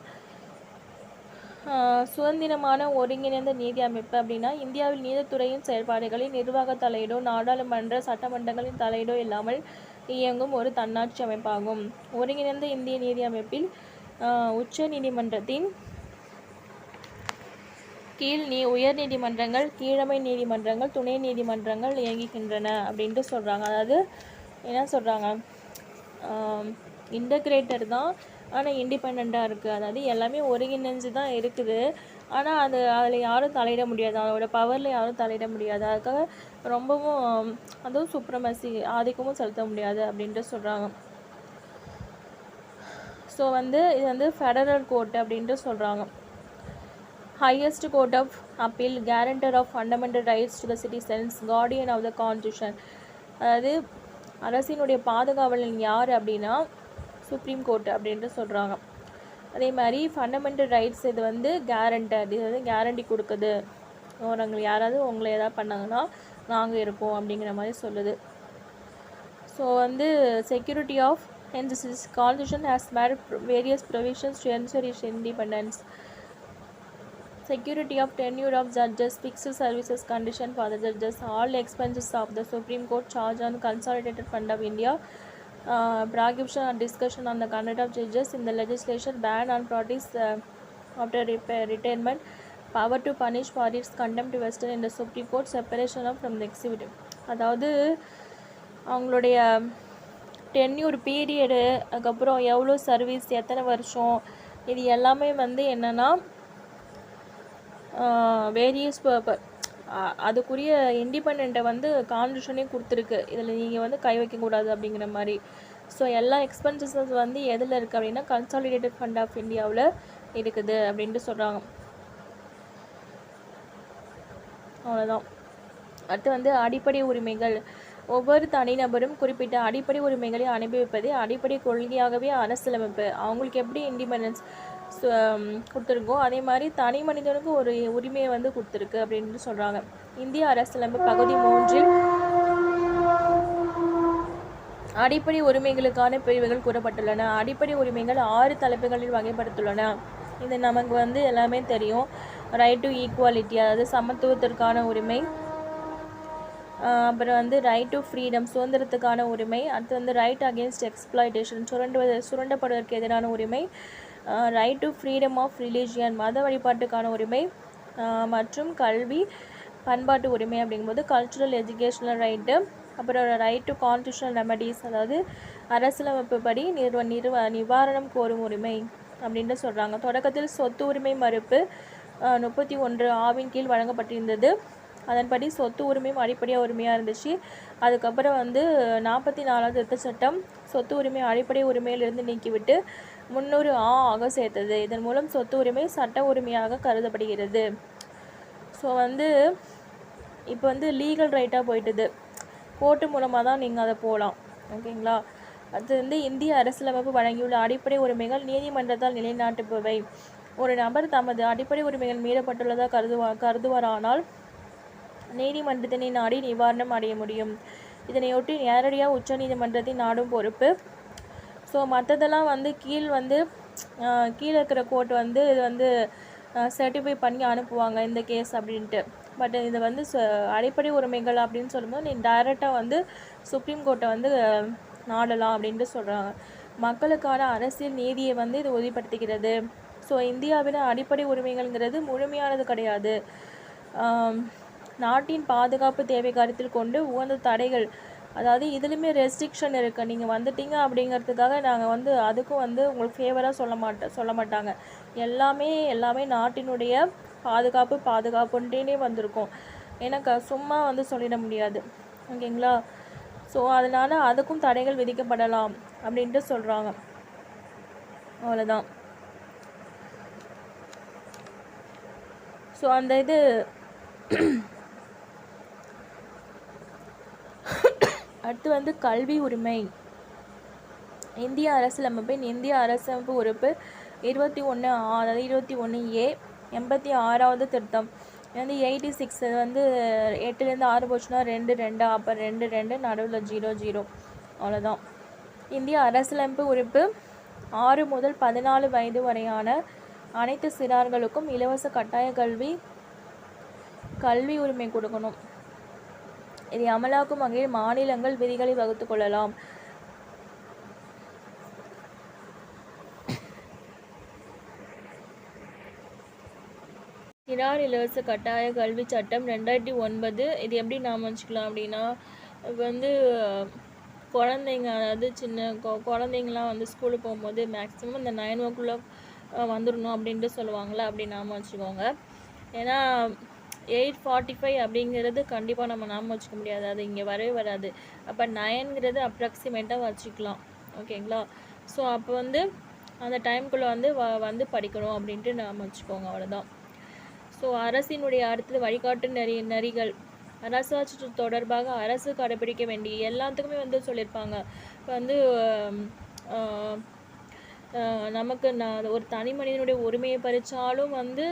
சுதந்திரமான ஒருங்கிணைந்த நீதி அமைப்பு அப்படின்னா இந்தியாவில் நீதித்துறையின் செயல்பாடுகளில் நிர்வாக தலையீடோ நாடாளுமன்ற சட்டமன்றங்களின் தலையீடோ இல்லாமல் இயங்கும் ஒரு தன்னாட்சி அமைப்பாகும். ஒருங்கிணைந்த இந்திய நீதி அமைப்பில் உச்ச நீதிமன்றத்தின் கீழ் உயர் நீதிமன்றங்கள், கீழமை நீதிமன்றங்கள், துணை நீதிமன்றங்கள் இயங்குகின்றன அப்படின்ட்டு சொல்கிறாங்க. அதாவது என்ன சொல்கிறாங்க, இன்டகிரேட்டர் தான் ஆனால் இண்டிபெண்ட்டாக இருக்குது. அதாவது எல்லாமே ஒருங்கிணைஞ்சு தான் இருக்குது, ஆனால் அதில் யாரும் தலையிட முடியாது, அதோட பவரில் யாரும் தலையிட முடியாது. அதுக்காக ரொம்பவும் அதுவும் சுப்ரமசி ஆதிக்கமும் செலுத்த முடியாது அப்படின்ட்டு சொல்கிறாங்க. ஸோ வந்து இது வந்து ஃபெடரல் கோர்ட் அப்படின்ட்டு சொல்கிறாங்க. Highest court of appeal, guarantor of fundamental rights to the citizens, guardian of the constitution. அதாவது அரசினுடைய பாதுகாவலன் யார் அப்படின்னா சுப்ரீம் கோர்ட் அப்படின்ட்டு சொல்கிறாங்க. அதே மாதிரி ஃபண்டமெண்டல் ரைட்ஸ் இது வந்து கேரண்டர், இது வந்து கேரண்டி கொடுக்குது, நாங்கள் யாராவது உங்களை எதாவது பண்ணாங்கன்னா நாங்கள் இருக்கோம் அப்படிங்கிற மாதிரி சொல்லுது. ஸோ வந்து security of this constitution has made various provisions to ensure its independence. Security of tenure of judges, fixed services condition for the judges, all expenses of the Supreme Court charge on Consolidated Fund of India, prohibition and discussion on the conduct of judges in the legislation, ban on parties after retirement, power to punish for its contempt vested in the Supreme Court, separation of from the executive. அதாவது அவங்களுடைய tenure period, அதுக்கப்புறம் எவ்வளோ service, எத்தனை வருஷம், இது எல்லாமே வந்து என்னென்னா வேரியஸ் அதுக்குரிய இண்டிபெண்ட்டை வந்து கான்ஸ்டியூஷனே கொடுத்துருக்கு, இதில் நீங்கள் வந்து கை வைக்கக்கூடாது அப்படிங்கிற மாதிரி. ஸோ எல்லா எக்ஸ்பென்சஸ் வந்து எதில் இருக்குது அப்படின்னா கன்சாலிடேட்டட் ஃபண்ட் ஆஃப் இந்தியாவில் இருக்குது அப்படின்ட்டு சொல்கிறாங்க. அவ்வளோதான். அடுத்து வந்து அடிப்படை உரிமைகள். ஒவ்வொரு தனிநபரும் குறிப்பிட்ட அடிப்படை உரிமைகளை அனுபவிப்பதே அடிப்படை கொள்கையாகவே அரசியலமைப்பு அவங்களுக்கு எப்படி இண்டிபெண்டன்ஸ் கொடுத்துருக்கோ அதே மாதிரி தனி மனிதனுக்கு ஒரு உரிமையை வந்து கொடுத்துருக்கு அப்படின்னு சொல்கிறாங்க. இந்திய அரசியலமைப்பு பகுதி 3 அடிப்படை உரிமைகளுக்கான பிரிவுகள் கூறப்பட்டுள்ளன. அடிப்படை உரிமைகள் 6 தலைப்புகளில் வகைப்படுத்துள்ளன. இது நமக்கு வந்து எல்லாமே தெரியும். ரைட் டு ஈக்குவாலிட்டி, அதாவது சமத்துவத்திற்கான உரிமை. அப்புறம் வந்து ரைட் டு ஃப்ரீடம், சுதந்திரத்துக்கான உரிமை. அடுத்து வந்து ரைட் அகெயின்ஸ்ட் எக்ஸ்ப்ளாய்டேஷன், சுரண்டப்படுவதற்கு எதிரான உரிமை. Right to freedom of religion, மத வழிபாட்டுக்கான உரிமை. மற்றும் கல்வி பண்பாட்டு உரிமை அப்படிங்கும்போது கல்ச்சுரல் எஜுகேஷனல் ரைட்டு. அப்புறம் ரைட் டு கான்ஸ்டியூஷனல் ரெமடிஸ், அதாவது அரசியலமைப்பு படி நிவாரணம் கோரும் உரிமை அப்படின்ட்டு சொல்கிறாங்க. தொடக்கத்தில் சொத்து உரிமை மறுப்பு 31 ஆவின் கீழ் வழங்கப்பட்டிருந்தது. அதன்படி சொத்து உரிமையும் அடிப்படை உரிமையாக இருந்துச்சு. அதுக்கப்புறம் வந்து 44வது திருத்த சட்டம் சொத்து உரிமை அடிப்படை உரிமையிலிருந்து நீக்கிவிட்டு 300A ஆக சேர்த்தது. இதன் மூலம் சொத்து உரிமை சட்ட உரிமையாக கருதப்படுகிறது. ஸோ வந்து இப்போ வந்து லீகல் ரைட்டாக போயிட்டுது, கோர்ட்டு மூலமாக தான் நீங்கள் அதை போகலாம். ஓகேங்களா. அது வந்து இந்திய அரசியலமைப்பு வழங்கியுள்ள அடிப்படை உரிமைகள் நீதிமன்றத்தால் நிலைநாட்டுபவை. ஒரு நபர் தமது அடிப்படை உரிமைகள் மீறப்பட்டுள்ளதாக கருதுவாரானால் நீதிமன்றத்தினை நாடி நிவாரணம் அடைய முடியும். இதனையொட்டி நேரடியாக உச்ச நீதிமன்றத்தை நாடும் பொறுப்பு. ஸோ மற்றதெல்லாம் வந்து கீழே இருக்கிற கோர்ட் வந்து இது வந்து சர்டிஃபை பண்ணி அனுப்புவாங்க இந்த கேஸ் அப்படின்ட்டு. பட் இது வந்து அடிப்படை உரிமைகள் அப்படின்னு சொல்லும்போது நீ டைரெக்டாக வந்து சுப்ரீம் கோர்ட்டை வந்து நாடலாம் அப்படின்ட்டு சொல்கிறாங்க. மக்களுக்கான அரசியல் நீதியை வந்து இது உறுதிப்படுத்துகிறது. ஸோ இந்தியாவில் அடிப்படை உரிமைகள்ங்கிறது முழுமையானது கிடையாது. நாட்டின் பாதுகாப்பு தேவை கருத்தில் கொண்டு உகந்த தடைகள், அதாவது இதுலேயுமே ரெஸ்ட்ரிக்ஷன் இருக்குது. நீங்கள் வந்துட்டீங்க அப்படிங்கிறதுக்காக நாங்கள் வந்து அதுக்கும் வந்து உங்களுக்கு ஃபேவராக சொல்ல மாட்டாங்க. எல்லாமே நாட்டினுடைய பாதுகாப்புன்ட்டே வந்திருக்கும். ஏன்னா சும்மா வந்து சொல்லிட முடியாது. ஓகேங்களா. ஸோ அதனால் அதுக்கும் தடைகள் விதிக்கப்படலாம் அப்படின்ட்டு சொல்கிறாங்க. அவ்வளோதான். ஸோ அந்த இது அடுத்து வந்து கல்வி உரிமை. இந்திய அரசியலமைப்பு உறுப்பு 21A, அதாவது 21A 86வது திருத்தம் வந்து 86. அது வந்து 8லேருந்து 6 போச்சுன்னா 2 அப்போ 2 நடுவில் 00. அவ்வளோதான். இந்திய அரசியலமைப்பு உறுப்பு 6 முதல் 14 வயது வரையான அனைத்து சிறார்களுக்கும் இலவச கட்டாய கல்வி உரிமை கொடுக்கணும். இதை அமலாக்கும் வகையில் மாநிலங்கள் விதிகளை வகுத்து கொள்ளலாம். சிறார் இலவச கட்டாய கல்வி சட்டம் 2009. இது எப்படி நாம் வச்சுக்கலாம் அப்படின்னா, வந்து குழந்தைங்க, அதாவது சின்ன குழந்தைங்களாம் வந்து ஸ்கூலுக்கு போகும்போது மேக்ஸிமம் இந்த 9 o'clock வந்துடணும் அப்படின்ட்டு சொல்லுவாங்களே, அப்படி நாம் வச்சுக்கோங்க. ஏன்னா 8:45 அப்படிங்கிறது கண்டிப்பாக நம்ம நாம வச்சுக்க முடியாது, அது இங்கே வரவே வராது. அப்போ 9ங்கிறது அப்ராக்சிமேட்டாக வச்சுக்கலாம். ஓகேங்களா. ஸோ அப்போ வந்து அந்த டைம்குள்ளே வந்து படிக்கணும் அப்படின்ட்டு நாம் வச்சுக்கோங்க. அவ்வளோதான். ஸோ அரசினுடைய அடுத்தது வழிகாட்டு நெறிகள். அரசாட்சி தொடர்பாக அரசு கடைபிடிக்க வேண்டிய எல்லாத்துக்குமே வந்து சொல்லியிருப்பாங்க. இப்போ வந்து நமக்கு ஒரு தனி மனிதனுடைய உரிமையை பறித்தாலும் வந்து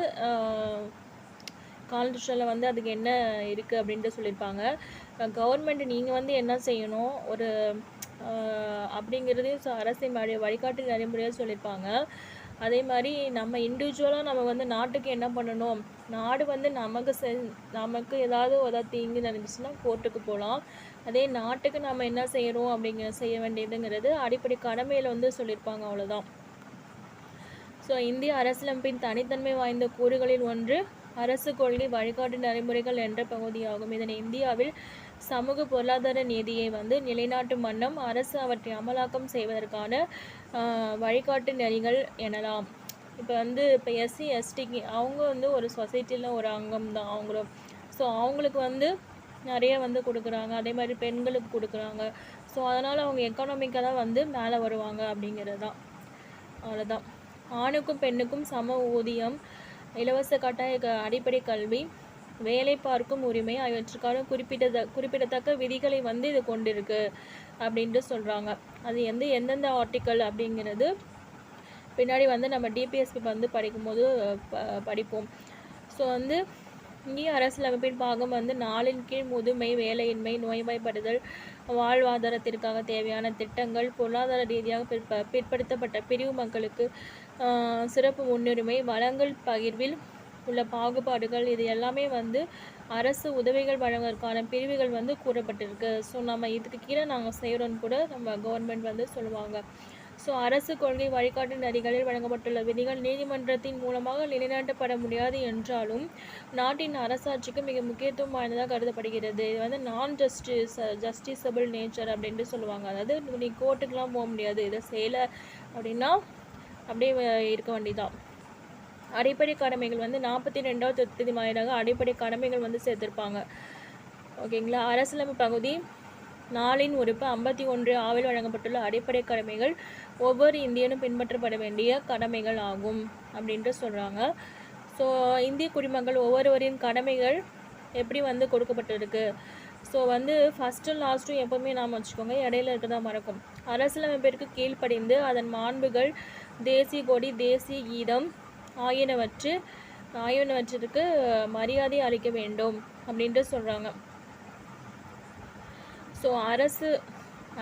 கான்ஸ்டியூஷனில் வந்து அதுக்கு என்ன இருக்குது அப்படின்ட்டு சொல்லியிருப்பாங்க. கவர்மெண்ட் நீங்கள் வந்து என்ன செய்யணும் ஒரு அப்படிங்கிறதையும் அரசை வழிகாட்டு நெறிமுறையாக சொல்லியிருப்பாங்க. அதே மாதிரி நம்ம இண்டிவிஜுவலாக நம்ம வந்து நாட்டுக்கு என்ன பண்ணணும், நாடு வந்து நமக்கு ஏதாவது தீங்கு நடந்துச்சுன்னா கோர்ட்டுக்கு போகலாம். அதே நாட்டுக்கு நம்ம என்ன செய்கிறோம் செய்ய வேண்டியதுங்கிறது அடிப்படை கடமையில் வந்து சொல்லியிருப்பாங்க. அவ்வளோதான். ஸோ இந்திய அரசியலமைப்பின் தனித்தன்மை வாய்ந்த கூறுகளில் ஒன்று அரசு கொள்கை வழிகாட்டு நெறிமுறைகள் என்ற பகுதியாகும். இதனை இந்தியாவில் சமூக பொருளாதார நீதியை வந்து நிலைநாட்டும் வண்ணம் அரசு அவற்றை அமலாக்கம் செய்வதற்கான வழிகாட்டு நெறிகள் எனலாம். இப்போ எஸ்சி எஸ்டிக்கு அவங்க வந்து ஒரு சொசைட்டியில் ஒரு அங்கம் தான் அவங்களும். ஸோ அவங்களுக்கு வந்து நிறைய வந்து கொடுக்குறாங்க, அதே மாதிரி பெண்களுக்கு கொடுக்குறாங்க. ஸோ அதனால் அவங்க எக்கனாமிக்கலாக வந்து மேலே வருவாங்க அப்படிங்கிறது தான். அவ்வளோதான். ஆணுக்கும் பெண்ணுக்கும் சம ஊதியம், இலவச கட்டாய அடிப்படை கல்வி, வேலை பார்க்கும் உரிமை ஆகியவற்றுக்கான குறிப்பிடத்தக்க விதிகளை வந்து இது கொண்டிருக்கு அப்படின்ட்டு சொல்கிறாங்க. அது எந்தெந்த ஆர்டிக்கல் அப்படிங்கிறது பின்னாடி வந்து நம்ம டிபிஎஸ்பி வந்து படிக்கும்போது படிப்போம். ஸோ வந்து இந்திய அரசியலமைப்பின் பாகம் வந்து 4ன் கீழ் முதுமை, வேலையின்மை, நோய்வாய்ப்படுதல், வாழ்வாதாரத்திற்காக தேவையான திட்டங்கள், பொருளாதார ரீதியாக பிற்படுத்தப்பட்ட பிரிவு மக்களுக்கு சிறப்பு முன்னுரிமை, வளங்கள் பகிர்வில் உள்ள பாகுபாடுகள், இது எல்லாமே வந்து அரசு உதவிகள் வழங்குவதற்கான பிரிவுகள் வந்து கூறப்பட்டிருக்கு. ஸோ நம்ம இதுக்கு கீழே நாங்கள் செய்கிறோன்னு கூட நம்ம கவர்மெண்ட் வந்து சொல்லுவாங்க. ஸோ அரசு கொள்கை வழிகாட்டு நெறிகளில் வழங்கப்பட்டுள்ள விதிகள் நீதிமன்றத்தின் மூலமாக நிலைநாட்டப்பட முடியாது என்றாலும் நாட்டின் அரசாட்சிக்கு மிக முக்கியத்துவம் வாய்ந்ததாக கருதப்படுகிறது. இது வந்து ஜஸ்டிசபிள் நேச்சர் அப்படின்ட்டு சொல்லுவாங்க. அதாவது நீ கோர்ட்டுக்கெலாம் போக முடியாது, இதை செய்யலை அப்படின்னா அப்படியே இருக்க வேண்டியதான். அடிப்படை கடமைகள் வந்து 42வது திருத்தத்தின் வாயிலாக அடிப்படை கடமைகள் வந்து சேர்த்திருப்பாங்க. ஓகேங்களா. அரசியலமைப்பு பகுதி 4 உறுப்பு 51 ஆவில் வழங்கப்பட்டுள்ள அடிப்படை கடமைகள் ஒவ்வொரு இந்தியனும் பின்பற்றப்பட வேண்டிய கடமைகள் ஆகும் அப்படின்ட்டு சொல்கிறாங்க. ஸோ இந்திய குடிமக்கள் ஒவ்வொருவரின் கடமைகள் எப்படி வந்து கொடுக்கப்பட்டிருக்கு. ஸோ வந்து ஃபஸ்ட்டும் லாஸ்ட்டும் எப்போவுமே நாம் வச்சுக்கோங்க, இடையில இருக்கதான் மறக்கும். அரசியலமைப்பிற்கு கீழ்ப்படிந்து அதன் மாண்புகள், தேசிய கொடி, தேசிய கீதம் ஆகியவற்றிற்கு மரியாதை அளிக்க வேண்டும் அப்படின்ட்டு சொல்கிறாங்க. ஸோ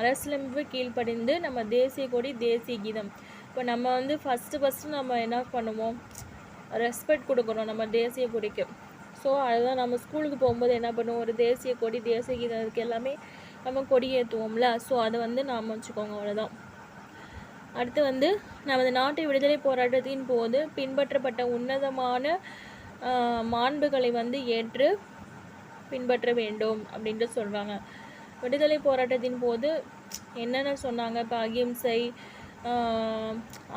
அரசியலமைப்பு கீழ்ப்படிந்து நம்ம தேசிய கொடி, தேசிய கீதம், இப்போ நம்ம வந்து ஃபஸ்ட்டு நம்ம என்ன பண்ணுவோம், ரெஸ்பெக்ட் கொடுக்குறோம் நம்ம தேசிய கொடிக்கு. ஸோ அதுதான் நம்ம ஸ்கூலுக்கு போகும்போது என்ன பண்ணுவோம், ஒரு தேசிய கொடி, தேசிய கீதம் இதுக்கு எல்லாமே நம்ம கொடி ஏற்றுவோம்ல. ஸோ அதை வந்து நாம் வச்சுக்கோங்க, அவ்வளோதான். அடுத்து வந்து நமது நாட்டு விடுதலை போராட்டத்தின் போது பின்பற்றப்பட்ட உன்னதமான மாண்புகளை வந்து ஏற்று பின்பற்ற வேண்டும் அப்படின்ட்டு சொல்கிறாங்க. விடுதலை போராட்டத்தின் போது என்னென்ன சொன்னாங்க, இப்போ அகிம்சை,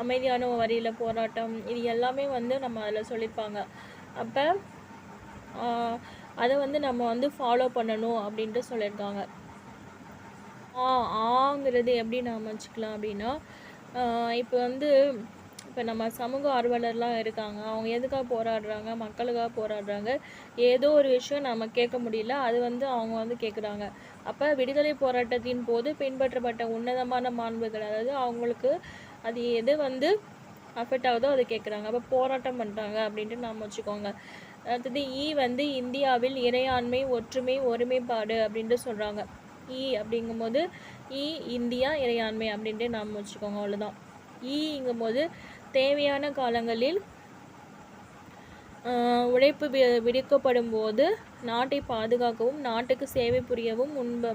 அமைதியான வரியில் போராட்டம், இது எல்லாமே வந்து நம்ம அதில் சொல்லியிருப்பாங்க. அப்போ அதை வந்து நம்ம வந்து ஃபாலோ பண்ணணும் அப்படின்ட்டு சொல்லியிருக்காங்க. ஆங்கிறது எப்படி நாம் வச்சுக்கலாம் அப்படின்னா, இப்போ வந்து இப்போ நம்ம சமூக ஆர்வலர்லாம் இருக்காங்க, அவங்க எதுக்காக போராடுறாங்க, மக்களுக்காக போராடுறாங்க. ஏதோ ஒரு விஷயம் நம்ம கேட்க முடியல, அது வந்து அவங்க வந்து கேட்குறாங்க. அப்போ விடுதலை போராட்டத்தின் போது பின்பற்றப்பட்ட உன்னதமான மாண்புகள், அதாவது அவங்களுக்கு அது எது வந்து அஃபெக்ட் ஆகுதோ அதை கேட்குறாங்க. அப்போ போராட்டம் பண்ணுறாங்க அப்படின்ட்டு நாம் வச்சுக்கோங்க. அடுத்தது வந்து இந்தியாவில் இறையாண்மை, ஒற்றுமை, ஒருமைப்பாடு அப்படின்ட்டு சொல்கிறாங்க. அப்படிங்கும்போது இந்தியா இறையாண்மை அப்படின்ட்டு நாம் வச்சுக்கோங்க, அவ்வளோதான். ஈங்கும்போது தேவையான காலங்களில் உழைப்பு விடுக்கப்படும் போது நாட்டை பாதுகாக்கவும் நாட்டுக்கு சேவை புரியவும்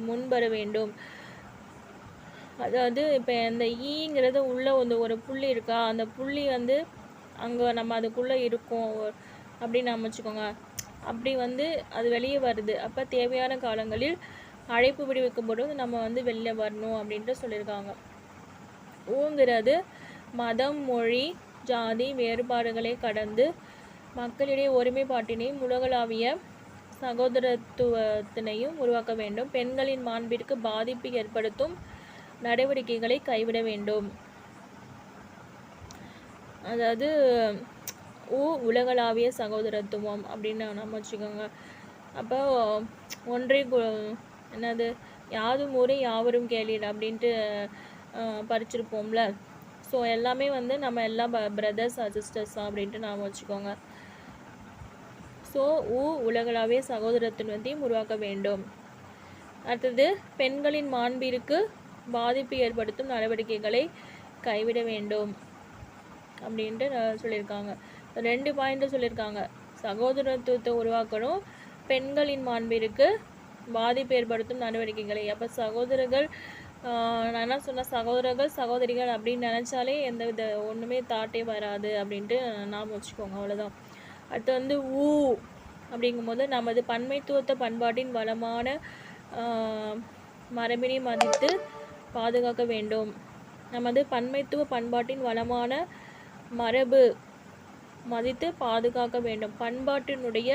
முன்வர வேண்டும். அதாவது இப்போ இந்த ஈங்கிறது உள்ளே வந்து ஒரு புள்ளி இருக்கா, அந்த புள்ளி வந்து அங்கே நம்ம அதுக்குள்ளே இருக்கோம் அப்படின்னு நம்ம வச்சுக்கோங்க. அப்படி வந்து அது வெளியே வருது. அப்போ தேவையான காலங்களில் அழைப்பு விடுவிக்கப்படும் நம்ம வந்து வெளியில் வரணும் அப்படின்ட்டு சொல்லியிருக்காங்க. ஊங்கிறது மதம், மொழி, ஜாதி வேறுபாடுகளை கடந்து மக்களிடையே ஒருமைப்பாட்டினையும் உலகளாவிய சகோதரத்துவத்தினையும் உருவாக்க வேண்டும். பெண்களின் மாண்பிற்கு பாதிப்பு ஏற்படுத்தும் நடவடிக்கைகளை கைவிட வேண்டும். அதாவது உலகளாவிய சகோதரத்துவம் அப்படின்னு நம்ம வச்சுக்கோங்க. அப்போ ஒன்றை என்னது யாதும் ஊரே யாவரும் கேளீர் அப்படின்ட்டு படிச்சிருப்போம்ல. ஸோ எல்லாமே வந்து நம்ம எல்லாம் பிரதர்ஸ் சிஸ்டர்ஸ் அப்படின்ட்டு நாம் வச்சுக்கோங்க. ஸோ உலகளாவிய சகோதரத்துவத்தையும் உருவாக்க வேண்டும். அடுத்தது பெண்களின் மாண்பிற்கு பாதிப்பு ஏற்படுத்தும் நடவடிக்கைகளை கைவிட வேண்டும் அப்படின்ட்டு சொல்லியிருக்காங்க. 2 பாயிண்ட்டு சொல்லியிருக்காங்க. சகோதரத்துவத்தை உருவாக்கணும், பெண்களின் மாண்பிற்கு பாதிப்பு ஏற்படுத்தும் நடவடிக்கைகளை. அப்போ சகோதரர்கள், நான் என்ன சொன்ன, சகோதரர்கள் சகோதரிகள் அப்படின்னு நினச்சாலே எந்த வித ஒன்றுமே தாட்டே வராது அப்படின்ட்டு நாம் வச்சுக்கோங்க, அவ்வளோதான். அடுத்து வந்து அப்படிங்கும்போது நமது பன்மைத்துவத்த பண்பாட்டின் வளமான மரபினை மதித்து பாதுகாக்க வேண்டும். நமது பன்மைத்துவ பண்பாட்டின் வளமான மரபு மதித்து பாதுகாக்க வேண்டும். பண்பாட்டினுடைய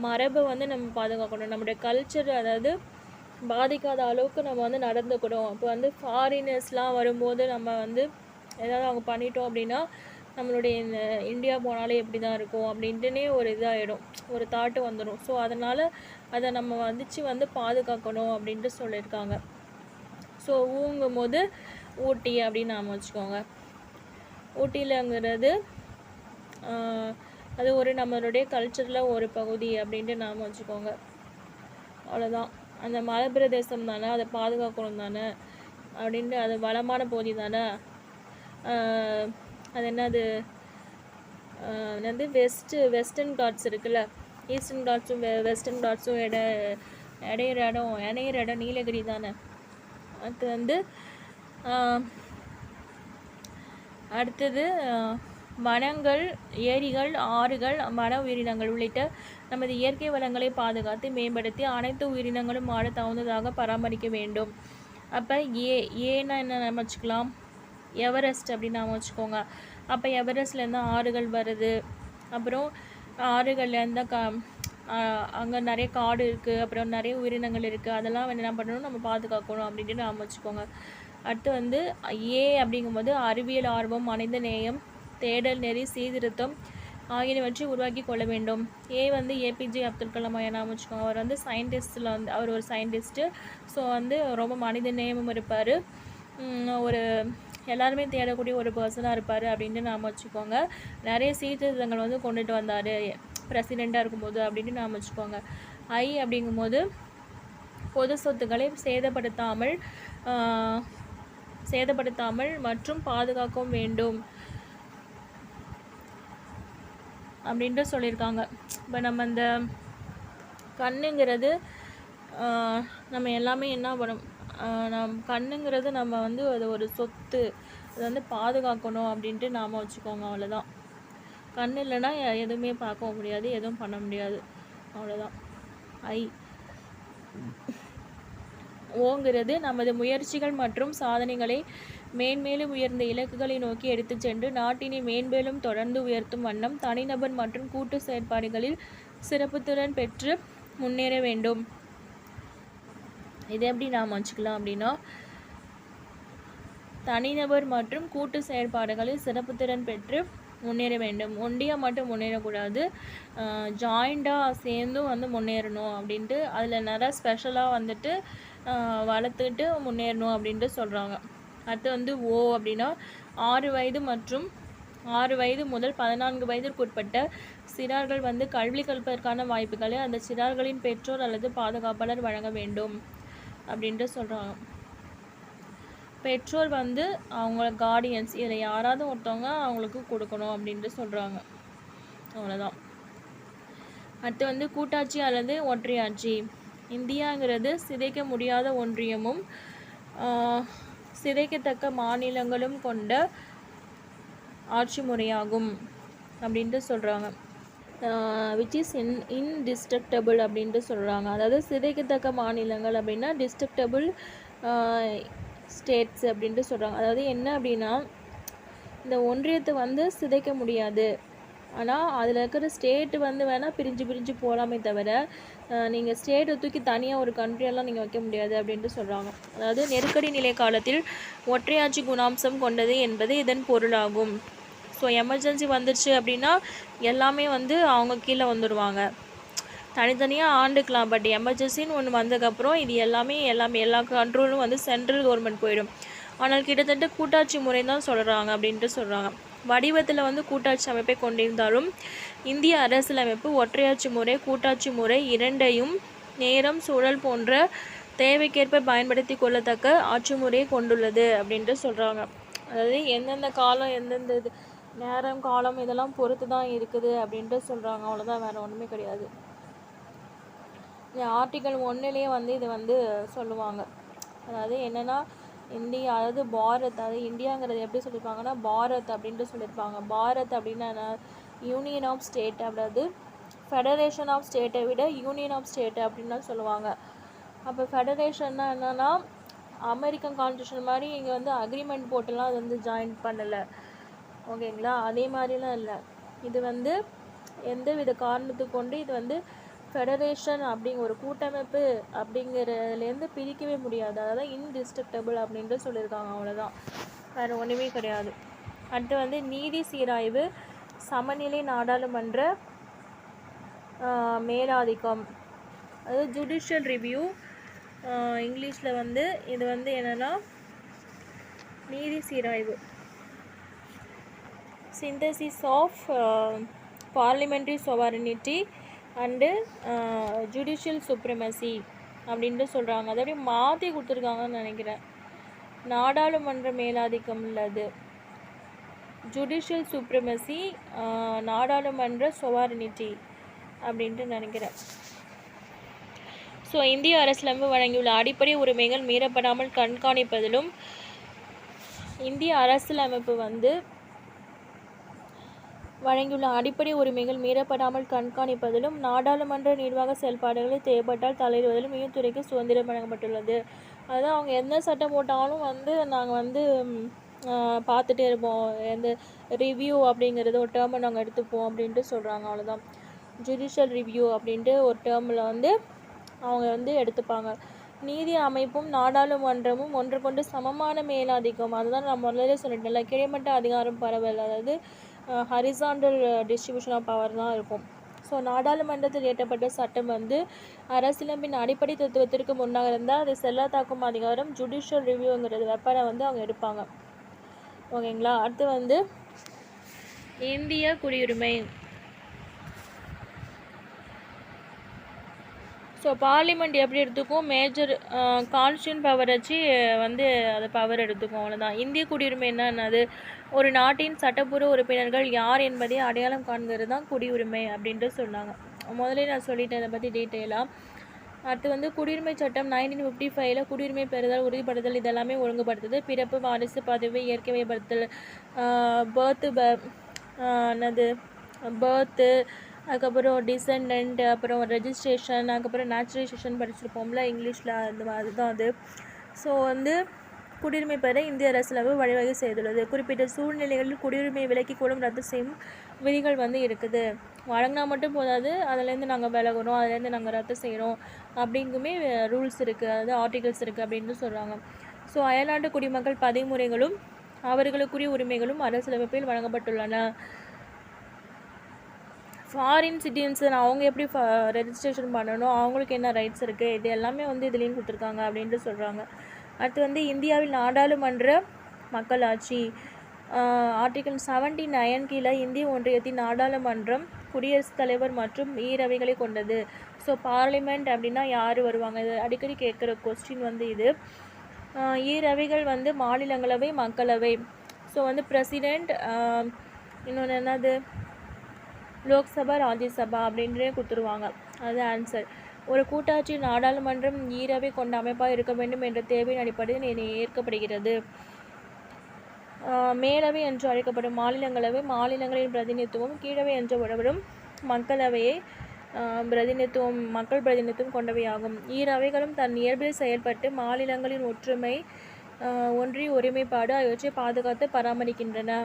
மரபை வந்து நம்ம பாதுகாக்கணும். நம்முடைய கல்ச்சர் அதாவது பாதிக்காத அளவுக்கு நம்ம வந்து நடந்துக்கணும். அப்போ வந்து ஃபாரினர்ஸ்லாம் வரும்போது நம்ம வந்து ஏதாவது அவங்க பண்ணிட்டோம் அப்படின்னா நம்மளுடைய இந்த இந்தியா போனாலே எப்படி தான் இருக்கும் அப்படின்ட்டுனே ஒரு இதாகிடும், ஒரு தாட்டு வந்துடும். ஸோ அதனால் அதை நம்ம வந்து பாதுகாக்கணும் அப்படின்ட்டு சொல்லியிருக்காங்க. ஸோ ஊங்கும்போது ஊட்டி அப்படின்னு நாம் வச்சுக்கோங்க. ஊட்டியிலங்கிறது அது ஒரு நம்மளுடைய கல்ச்சரில் ஒரு பகுதி அப்படின்ட்டு நாம் வச்சுக்கோங்க, அவ்வளோதான். அந்த மலை பிரதேசம் தானே, அதை பாதுகாக்கணும் தானே அப்படின்ட்டு, அது வளமான பகுதி தானே. அது என்னது வெஸ்டர்ன் காட்ஸ் இருக்குல்ல, ஈஸ்டர்ன் காட்ஸும் வெஸ்டர்ன் காட்ஸும் இணையிற இடம் நீலகிரி தானே. அடுத்தது வனங்கள், ஏரிகள், ஆறுகள், வன உயிரினங்கள் உள்ளிட்ட நமது இயற்கை வளங்களை பாதுகாத்து மேம்படுத்தி அனைத்து உயிரினங்களும் வாழ தகுந்ததாக பராமரிக்க வேண்டும். அப்போ ஏன்னா என்ன நம்ம வச்சுக்கலாம், எவரெஸ்ட் அப்படின்னு நாம் வச்சுக்கோங்க. அப்போ எவரெஸ்ட்லேருந்து ஆறுகள் வருது, அப்புறம் ஆறுகள்ல அந்த அங்கே நிறைய காடு இருக்குது, அப்புறம் நிறைய உயிரினங்கள் இருக்குது, அதெல்லாம் வந்து என்ன பண்ணணும், நம்ம பாதுகாக்கணும் அப்படின்ட்டு நாம் வச்சுக்கோங்க. அடுத்து வந்து ஏ அப்படிங்கும்போது அறிவியல் ஆர்வம், மனித நேயம், தேடல் நெறி, சீர்திருத்தம் ஆகியவற்றை உருவாக்கி கொள்ள வேண்டும். ஏ வந்து ஏபிஜே அப்துல் கலாம் ஐயா நாம வச்சுக்கோங்க. அவர் வந்து சயின்டிஸ்டில் வந்து அவர் ஒரு சயின்டிஸ்ட்டு. ஸோ வந்து ரொம்ப மனித நேயமும் இருப்பார், ஒரு எல்லாருமே தேடக்கூடிய ஒரு பர்சனாக இருப்பார் அப்படின்ட்டு நாம் வச்சுக்கோங்க. நிறைய சீர்திருத்தங்கள் வந்து கொண்டுட்டு வந்தார் பிரசிடெண்ட்டாக இருக்கும்போது அப்படின்ட்டு நாம் வச்சுக்கோங்க. ஐ அப்படிங்கும்போது பொது சொத்துக்களை சேதப்படுத்தாமல் மற்றும் பாதுகாக்கவும் வேண்டும் அப்படின்ட்டு சொல்லியிருக்காங்க. இப்போ நம்ம இந்த கண்ணுங்கிறது நம்ம எல்லாமே என்ன பண்ணணும், கண்ணுங்கிறது நம்ம வந்து அது ஒரு சொத்து, அதை வந்து பாதுகாக்கணும் அப்படின்ட்டு நாம் வச்சுக்கோங்க. அவ்வளோதான். கண் இல்லைன்னா எதுவுமே பார்க்க முடியாது, எதுவும் பண்ண முடியாது. அவ்வளோதான். ஐ. ஓங்கிறது நமது முயற்சிகள் மற்றும் சாதனைகளை மேன்மேலும் உயர்ந்த இலக்குகளை நோக்கி எடுத்துச் சென்று நாட்டினை மேன்மேலும் தொடர்ந்து உயர்த்தும் வண்ணம் தனிநபர் மற்றும் கூட்டு செயற்பாடுகளில் சிறப்புத்திறன் பெற்று முன்னேற வேண்டும். இதை எப்படி நாம் வச்சுக்கலாம் அப்படின்னா, தனிநபர் மற்றும் கூட்டு செயற்பாடுகளில் சிறப்புத்திறன் பெற்று முன்னேற வேண்டும். ஒண்டியாக மட்டும் முன்னேறக்கூடாது, ஜாயிண்டாக சேர்ந்தும் வந்து முன்னேறணும் அப்படின்ட்டு அதில் நிறைய ஸ்பெஷலாக வந்துட்டு வளர்த்துட்டு முன்னேறணும் அப்படின்ட்டு சொல்கிறாங்க. அடுத்து வந்து ஓ அப்படின்னா 6 வயது முதல் 14 வயதிற்குட்பட்ட சிறார்கள் வந்து கல்வி கற்பதற்கான வாய்ப்புகளை அந்த சிறார்களின் பெற்றோர் அல்லது பாதுகாப்பாளர் வழங்க வேண்டும் அப்படின்ட்டு சொல்கிறாங்க. பெற்றோர் வந்து அவங்கள கார்டியன்ஸ் இதில் யாராவது ஒருத்தவங்க அவங்களுக்கு கொடுக்கணும் அப்படின்ட்டு சொல்கிறாங்க. அவ்வளோதான். அடுத்து வந்து கூட்டாட்சி அல்லது ஒற்றையாட்சி. இந்தியாங்கிறது சிதைக்க முடியாத ஒன்றியமும் சிதைக்கத்தக்க மாநிலங்களும் கொண்ட ஆட்சி முறையாகும் அப்படின்ட்டு சொல்கிறாங்க. விச் இஸ் இன்டிஸ்ட்ரக்டபிள் அப்படின்ட்டு சொல்கிறாங்க. அதாவது சிதைக்கத்தக்க மாநிலங்கள் அப்படின்னா டிஸ்ட்ரக்டபிள் ஸ்டேட்ஸ் அப்படின்ட்டு சொல்கிறாங்க. அதாவது என்ன அப்படின்னா, இந்த ஒன்றியத்தை வந்து சிதைக்க முடியாது, ஆனால் அதில் இருக்கிற ஸ்டேட்டு வந்து வேணால் பிரிஞ்சு போகலாமே தவிர நீங்கள் ஸ்டேட்டை தூக்கி தனியாக ஒரு கண்ட்ரியெல்லாம் நீங்கள் வைக்க முடியாது அப்படின்ட்டு சொல்கிறாங்க. அதாவது நெருக்கடி நிலை காலத்தில் ஒற்றையாட்சி குணாம்சம் கொண்டது என்பது இதன் பொருளாகும். ஸோ எமர்ஜென்சி வந்துருச்சு அப்படின்னா எல்லாமே வந்து அவங்க கீழே வந்துடுவாங்க, தனித்தனியாக ஆண்டுக்கலாம். பட் எமர்ஜென்சின்னு ஒன்று வந்ததுக்கப்புறம் இது எல்லா கண்ட்ரோலும் வந்து சென்ட்ரல் கவர்மெண்ட் போயிடும். ஆனால் கிட்டத்தட்ட கூட்டாட்சி முறை தான் சொல்கிறாங்க அப்படின்ட்டு சொல்கிறாங்க. வடிவத்தில் வந்து கூட்டாட்சி அமைப்பை கொண்டிருந்தாலும் இந்திய அரசியலமைப்பு ஒற்றையாட்சி முறை, கூட்டாட்சி முறை இரண்டையும் நேரம், சூழல் போன்ற தேவைக்கேற்ப பயன்படுத்தி கொள்ளத்தக்க ஆட்சி முறையை கொண்டுள்ளது அப்படின்ட்டு சொல்கிறாங்க. அதாவது எந்தெந்த காலம், எந்தெந்த இது நேரம், காலம் இதெல்லாம் பொறுத்து தான் இருக்குது அப்படின்ட்டு சொல்கிறாங்க. அவ்வளோதான், வேறு ஒன்றுமே கிடையாது. இந்த ஆர்டிக்கல் 1லேயே வந்து இது வந்து சொல்லுவாங்க. அதாவது என்னென்னா, இந்தியா அதாவது பாரத், அதாவது இந்தியாங்கிறது எப்படி சொல்லியிருப்பாங்கன்னா பாரத் அப்படின்ட்டு சொல்லியிருப்பாங்க. பாரத் அப்படின்னா யூனியன் ஆஃப் ஸ்டேட், அதாவது ஃபெடரேஷன் ஆஃப் ஸ்டேட்டை விட யூனியன் ஆஃப் ஸ்டேட் அப்படின்னு தான் சொல்லுவாங்க. அப்போ ஃபெடரேஷன்னா என்னென்னா அமெரிக்கன் கான்ஸ்டியூஷன் மாதிரி இங்கே வந்து அக்ரிமெண்ட் போட்டுலாம் அது வந்து ஜாயின் பண்ணலை, ஓகேங்களா? அதே மாதிரிலாம் இல்லை. இது வந்து எந்த வித காரணத்துக்கு கொண்டு இது வந்து ஃபெடரேஷன் அப்படிங்கிற ஒரு கூட்டமைப்பு அப்படிங்கிறதுலேருந்து பிரிக்கவே முடியாது. அதாவது இன்டிஸ்ட்ரக்டபிள் அப்படின்ட்டு சொல்லியிருக்காங்க. அவ்வளோதான், வேறு ஒன்றுமே கிடையாது. அடுத்து வந்து நீதி சீராய்வு, சமநிலை, நாடாளுமன்ற மேலாதிக்கம், அதாவது ஜுடிஷியல் ரிவ்யூ இங்கிலீஷில் வந்து இது வந்து என்னென்னா நீதி சீராய்வு, synthesis of parliamentary sovereignty and judicial supremacy அப்படின்ட்டு சொல்கிறாங்க. அதோடய மாற்றி கொடுத்துருக்காங்கன்னு நினைக்கிறேன். நாடாளுமன்ற மேலாதிக்கம் உள்ளது, ஜுடிஷியல் சுப்ரமசி, நாடாளுமன்ற சொவரனிட்டி அப்படின்ட்டு நினைக்கிறேன். ஸோ இந்திய அரசியலமைப்பு வழங்கியுள்ள அடிப்படை உரிமைகள் மீறப்படாமல் கண்காணிப்பதிலும், இந்திய அரசியலமைப்பு வந்து வழங்கியுள்ள அடிப்படை உரிமைகள் மீறப்படாமல் கண்காணிப்பதிலும், நாடாளுமன்ற நிர்வாக செயல்பாடுகளில் தேவைப்பட்டால் தலையிடுவதிலும் துறைக்கு சுதந்திரம் வழங்கப்பட்டுள்ளது. அதாவது அவங்க எந்த சட்டம் போட்டாலும் வந்து நாங்கள் வந்து பார்த்துட்டே இருப்போம். எந்த ரிவ்யூ அப்படிங்கிறது ஒரு டேர்மை நாங்கள் எடுத்துப்போம் அப்படின்ட்டு சொல்கிறாங்க. அவ்வளோதான். ஜுடிஷியல் ரிவ்யூ அப்படின்ட்டு ஒரு டேர்மில் வந்து அவங்க வந்து எடுத்துப்பாங்க. நீதி அமைப்பும் நாடாளுமன்றமும் ஒன்றுக்கொன்று சமமான மேலாதிக்கம். அதுதான் நான் முதல்ல சொல்லிட்டேன்ல, கிடைமட்ட அதிகாரம் பரவல், அதாவது ஹரிசாண்டல் டிஸ்ட்ரிபியூஷன் ஆஃப் பவர் தான் இருக்கும். ஸோ நாடாளுமன்றத்தில் இயற்றப்பட்ட சட்டம் வந்து அரசியலமைப்பின் அடிப்படை தத்துவத்திற்கு முன்னாக இருந்தால் அதை செல்லாத்தாக்கும் அதிகாரம் ஜுடிஷியல் ரிவ்யூங்கிறது வெப்பனை வந்து அவங்க எடுப்பாங்க. ஓகேங்களா. அடுத்து வந்து இந்திய குடியுரிமை. ஸோ பார்லிமெண்ட் எப்படி எடுத்துக்கும், மேஜர் கான்ஸ்டியூஷன் பவர் வச்சு வந்து அது பவர் எடுத்துக்கும். அவ்வளோதான். இந்திய குடியுரிமை என்னது, ஒரு நாட்டின் சட்டப்பூர்வ உறுப்பினர்கள் யார் என்பதை அடையாளம் காண்கிறது தான் குடியுரிமை அப்படின்ட்டு சொன்னாங்க. முதல்ல நான் சொல்லிட்டேன் இதை பற்றி டீட்டெயிலாக. அடுத்து வந்து குடியுரிமை சட்டம் 1955 குடியுரிமை பெறுதல், உறுதிப்படுத்தல் இதெல்லாமே ஒழுங்குபடுத்துது. பிறப்பு, வாரிசு, பதவி, இயற்கை வயப்படுத்தல், பர்த்து, அதுக்கப்புறம் டிசெண்டன்ட், அப்புறம் ரெஜிஸ்ட்ரேஷன், அதுக்கப்புறம் நேச்சுரலைசேஷன் படிச்சிருப்போம்ல இங்கிலீஷில், அதுதான் அது. ஸோ வந்து குடியுரிமை பெற இந்திய அரசியலமைப்பு வழிவகை செய்துள்ளது. குறிப்பிட்ட சூழ்நிலைகளில் குடியுரிமை விலக்கி கொள்ளும் ரத்து செய்யும் விதிகள் வந்து இருக்குது. வழங்கினா மட்டும் போதாது, அதுலேருந்து நாங்கள் விலகுறோம், அதுலேருந்து நாங்கள் ரத்து செய்கிறோம் அப்படிங்குமே ரூல்ஸ் இருக்குது, அதாவது ஆர்டிகல்ஸ் இருக்குது அப்படின்னு சொல்கிறாங்க. ஸோ அயல்நாட்டு குடிமக்கள் பதிமுறைகளும் அவர்களுக்குரிய உரிமைகளும் அரசியலமைப்பில் வழங்கப்பட்டுள்ளன. ஃபாரின் சிட்டிசன் அவங்க எப்படி ரெஜிஸ்ட்ரேஷன் பண்ணணும், அவங்களுக்கு என்ன ரைட்ஸ் இருக்குது, இது எல்லாமே வந்து இதுலேயும் கொடுத்துருக்காங்க அப்படின்ட்டு சொல்கிறாங்க. அடுத்து வந்து இந்தியாவில் நாடாளுமன்ற மக்களாட்சி. ஆர்டிகல் 79 கீழே இந்திய ஒன்றியத்தின் நாடாளுமன்றம் குடியரசுத் தலைவர் மற்றும் ஈரவைகளை கொண்டது. ஸோ பார்லிமெண்ட் அப்படின்னா யார் வருவாங்க, இது அடிக்கடி கேட்குற கொஸ்டின் வந்து இது. ஈரவைகள் வந்து மாநிலங்களவை, மக்களவை. ஸோ வந்து பிரசிடெண்ட், இன்னொன்று என்னது லோக்சபா, ராஜ்யசபா அப்படின்றே கொடுத்துருவாங்க. அது ஆன்சர். ஒரு கூட்டாட்சி நாடாளுமன்றம் ஈரவை கொண்ட அமைப்பாக இருக்க வேண்டும் என்ற தேவையின் அடிப்படையில் ஏற்கப்படுகிறது. மேலவை என்று அழைக்கப்படும் மாநிலங்களவை மாநிலங்களின் பிரதிநிதித்துவம், கீழவை என்று வரும் மக்களவையை மக்கள் பிரதிநிதித்துவம் கொண்டவையாகும். ஈரவைகளும் தன் இயல்பில் செயல்பட்டு மாநிலங்களின் ஒன்றிய ஒருமைப்பாடு ஆகியவற்றை பாதுகாத்து பராமரிக்கின்றன.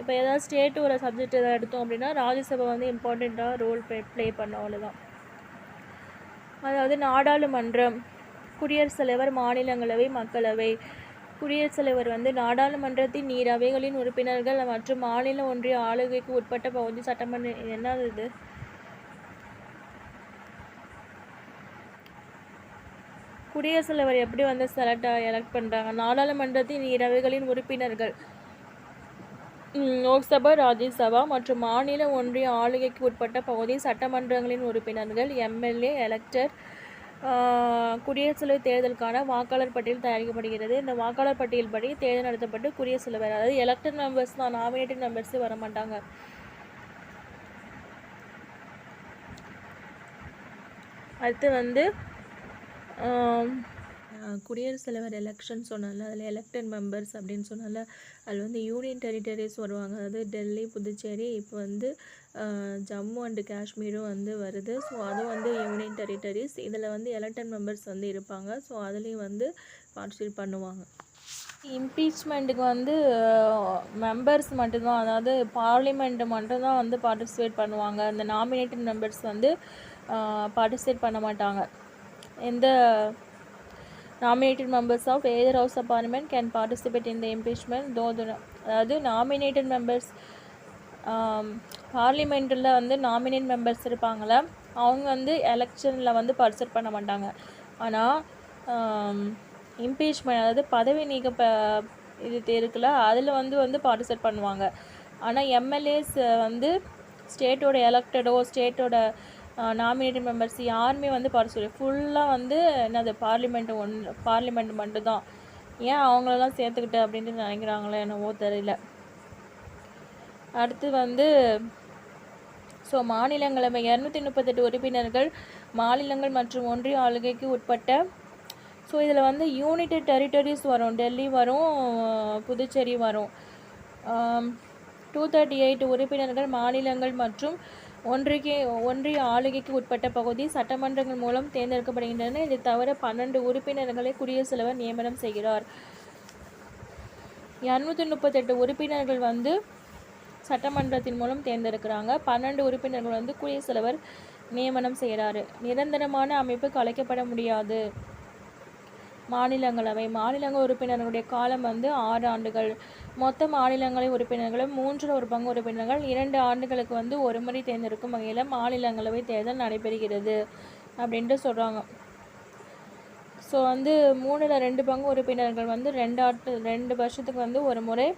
இப்போ ஏதாவது ஸ்டேட்டு ஒரு சப்ஜெக்ட் எதாவது எடுத்தோம் அப்படின்னா ராஜ்யசபா வந்து இம்பார்ட்டண்ட்டாக ரோல் ப்ளே பண்ண, அவ்வளோதான். அதாவது நாடாளுமன்றம், குடியரசுத் தலைவர், மாநிலங்களவை, மக்களவை. குடியரசுத் தலைவர் வந்து நாடாளுமன்றத்தின் அவைகளின் உறுப்பினர்கள் மற்றும் மாநில ஒன்றிய ஆளுகைக்கு உட்பட்ட பகுதி சட்டமன்ற. என்னது இது, குடியரசுத் தலைவர் எப்படி வந்து எலெக்ட் பண்ணுறாங்க, நாடாளுமன்றத்தின் அவைகளின் உறுப்பினர்கள் லோக்சபா, ராஜ்யசபா மற்றும் மாநில ஒன்றிய ஆளுகைக்கு உட்பட்ட பகுதி சட்டமன்றங்களின் உறுப்பினர்கள் எம்எல்ஏ எலெக்டர். குடியரசுத் தலைவர் தேர்தலுக்கான வாக்காளர் பட்டியல் தயாரிக்கப்படுகிறது. இந்த வாக்காளர் பட்டியல் படி தேர்தல் நடத்தப்பட்டு குடியரசுத் தலைவர், அதாவது எலெக்டட் மெம்பர்ஸ் தான், நாமினேட்டட் மெம்பர்ஸே வர மாட்டாங்க. அடுத்து வந்து குடியரசுத் தலைவர் எலெக்ஷன் சொன்னால அதில் எலெக்டட் மெம்பர்ஸ் அப்படின்னு சொன்னால அதில் வந்து யூனியன் டெரிட்டரிஸ் வருவாங்க. அதாவது டெல்லி, புதுச்சேரி, இப்போ வந்து ஜம்மு அண்டு காஷ்மீரும் வந்து வருது. ஸோ அதுவும் வந்து யூனியன் டெரிட்டரிஸ். இதில் வந்து எலெக்டட் மெம்பர்ஸ் வந்து இருப்பாங்க. ஸோ அதுலேயும் வந்து பார்ட்டிசிபேட் பண்ணுவாங்க. இம்பீச்மெண்ட்டுக்கு வந்து மெம்பர்ஸ் மட்டும்தான், அதாவது பார்லிமெண்ட் மட்டும்தான் வந்து பார்ட்டிசிபேட் பண்ணுவாங்க. இந்த நாமினேட்டட் மெம்பர்ஸ் வந்து பார்ட்டிசிபேட் பண்ண மாட்டாங்க. எந்த nominated members of either house of parliament can participate in the impeachment though அதாவது nominated members பார்லிமெண்ட்டில் வந்து நாமினேட் மெம்பர்ஸ் இருப்பாங்களே அவங்க வந்து எலெக்ஷனில் வந்து பார்ட்டிசிபேட் பண்ண மாட்டாங்க. ஆனால் இம்பீச்மெண்ட், அதாவது பதவி நீக்க இது இருக்குல்ல, அதில் வந்து பார்ட்டிசிபேட் பண்ணுவாங்க. ஆனால் எம்எல்ஏஸ் வந்து ஸ்டேட்டோட எலெக்டடோ ஸ்டேட்டோட நாமினேட்டட் மெம்பர்ஸ் யாருமே வந்து பார்ட்டிசிபேட், ஃபுல்லாக வந்து என்னது பார்லிமெண்ட் மட்டும்தான். ஏன் அவங்களெல்லாம் சேர்த்துக்கிட்டு அப்படின்ட்டு நினைக்கிறாங்களே என்னவோ தெரியல. அடுத்து வந்து ஸோ மாநிலங்களவை 238 உறுப்பினர்கள் மாநிலங்கள் மற்றும் ஒன்றிய ஆளுகைக்கு உட்பட்ட. ஸோ இதில் வந்து யூனிட்டட் டெரிட்டரிஸ் வரும், டெல்லி வரும், புதுச்சேரி வரும். 238 உறுப்பினர்கள் மாநிலங்கள் மற்றும் ஒன்றிய ஆளுகைக்கு உட்பட்ட பகுதி சட்டமன்றங்கள் மூலம் தேர்ந்தெடுக்கப்படுகின்றன. இதை தவிர 12 உறுப்பினர்களை குடியரசுத் தலைவர் நியமனம் செய்கிறார். 238 உறுப்பினர்கள் வந்து சட்டமன்றத்தின் மூலம் தேர்ந்தெடுக்கிறாங்க. 12 உறுப்பினர்கள் வந்து குடியரசுத் தலைவர் நியமனம் செய்கிறாரு. நிரந்தரமான அமைப்பு கலைக்கப்பட முடியாது. மாநிலங்களவை உறுப்பினர்களுடைய காலம் வந்து 6 ஆண்டுகள். மொத்த மாநிலங்களவை உறுப்பினர்களும் 1/3 உறுப்பினர்கள் 2 ஆண்டுகளுக்கு வந்து ஒரு முறை தேர்ந்தெடுக்கும் வகையில் மாநிலங்களவை தேர்தல் நடைபெறுகிறது அப்படின்ட்டு சொல்கிறாங்க. ஸோ வந்து 2/3 உறுப்பினர்கள் வந்து 2 வருஷத்துக்கு வந்து ஒரு முறை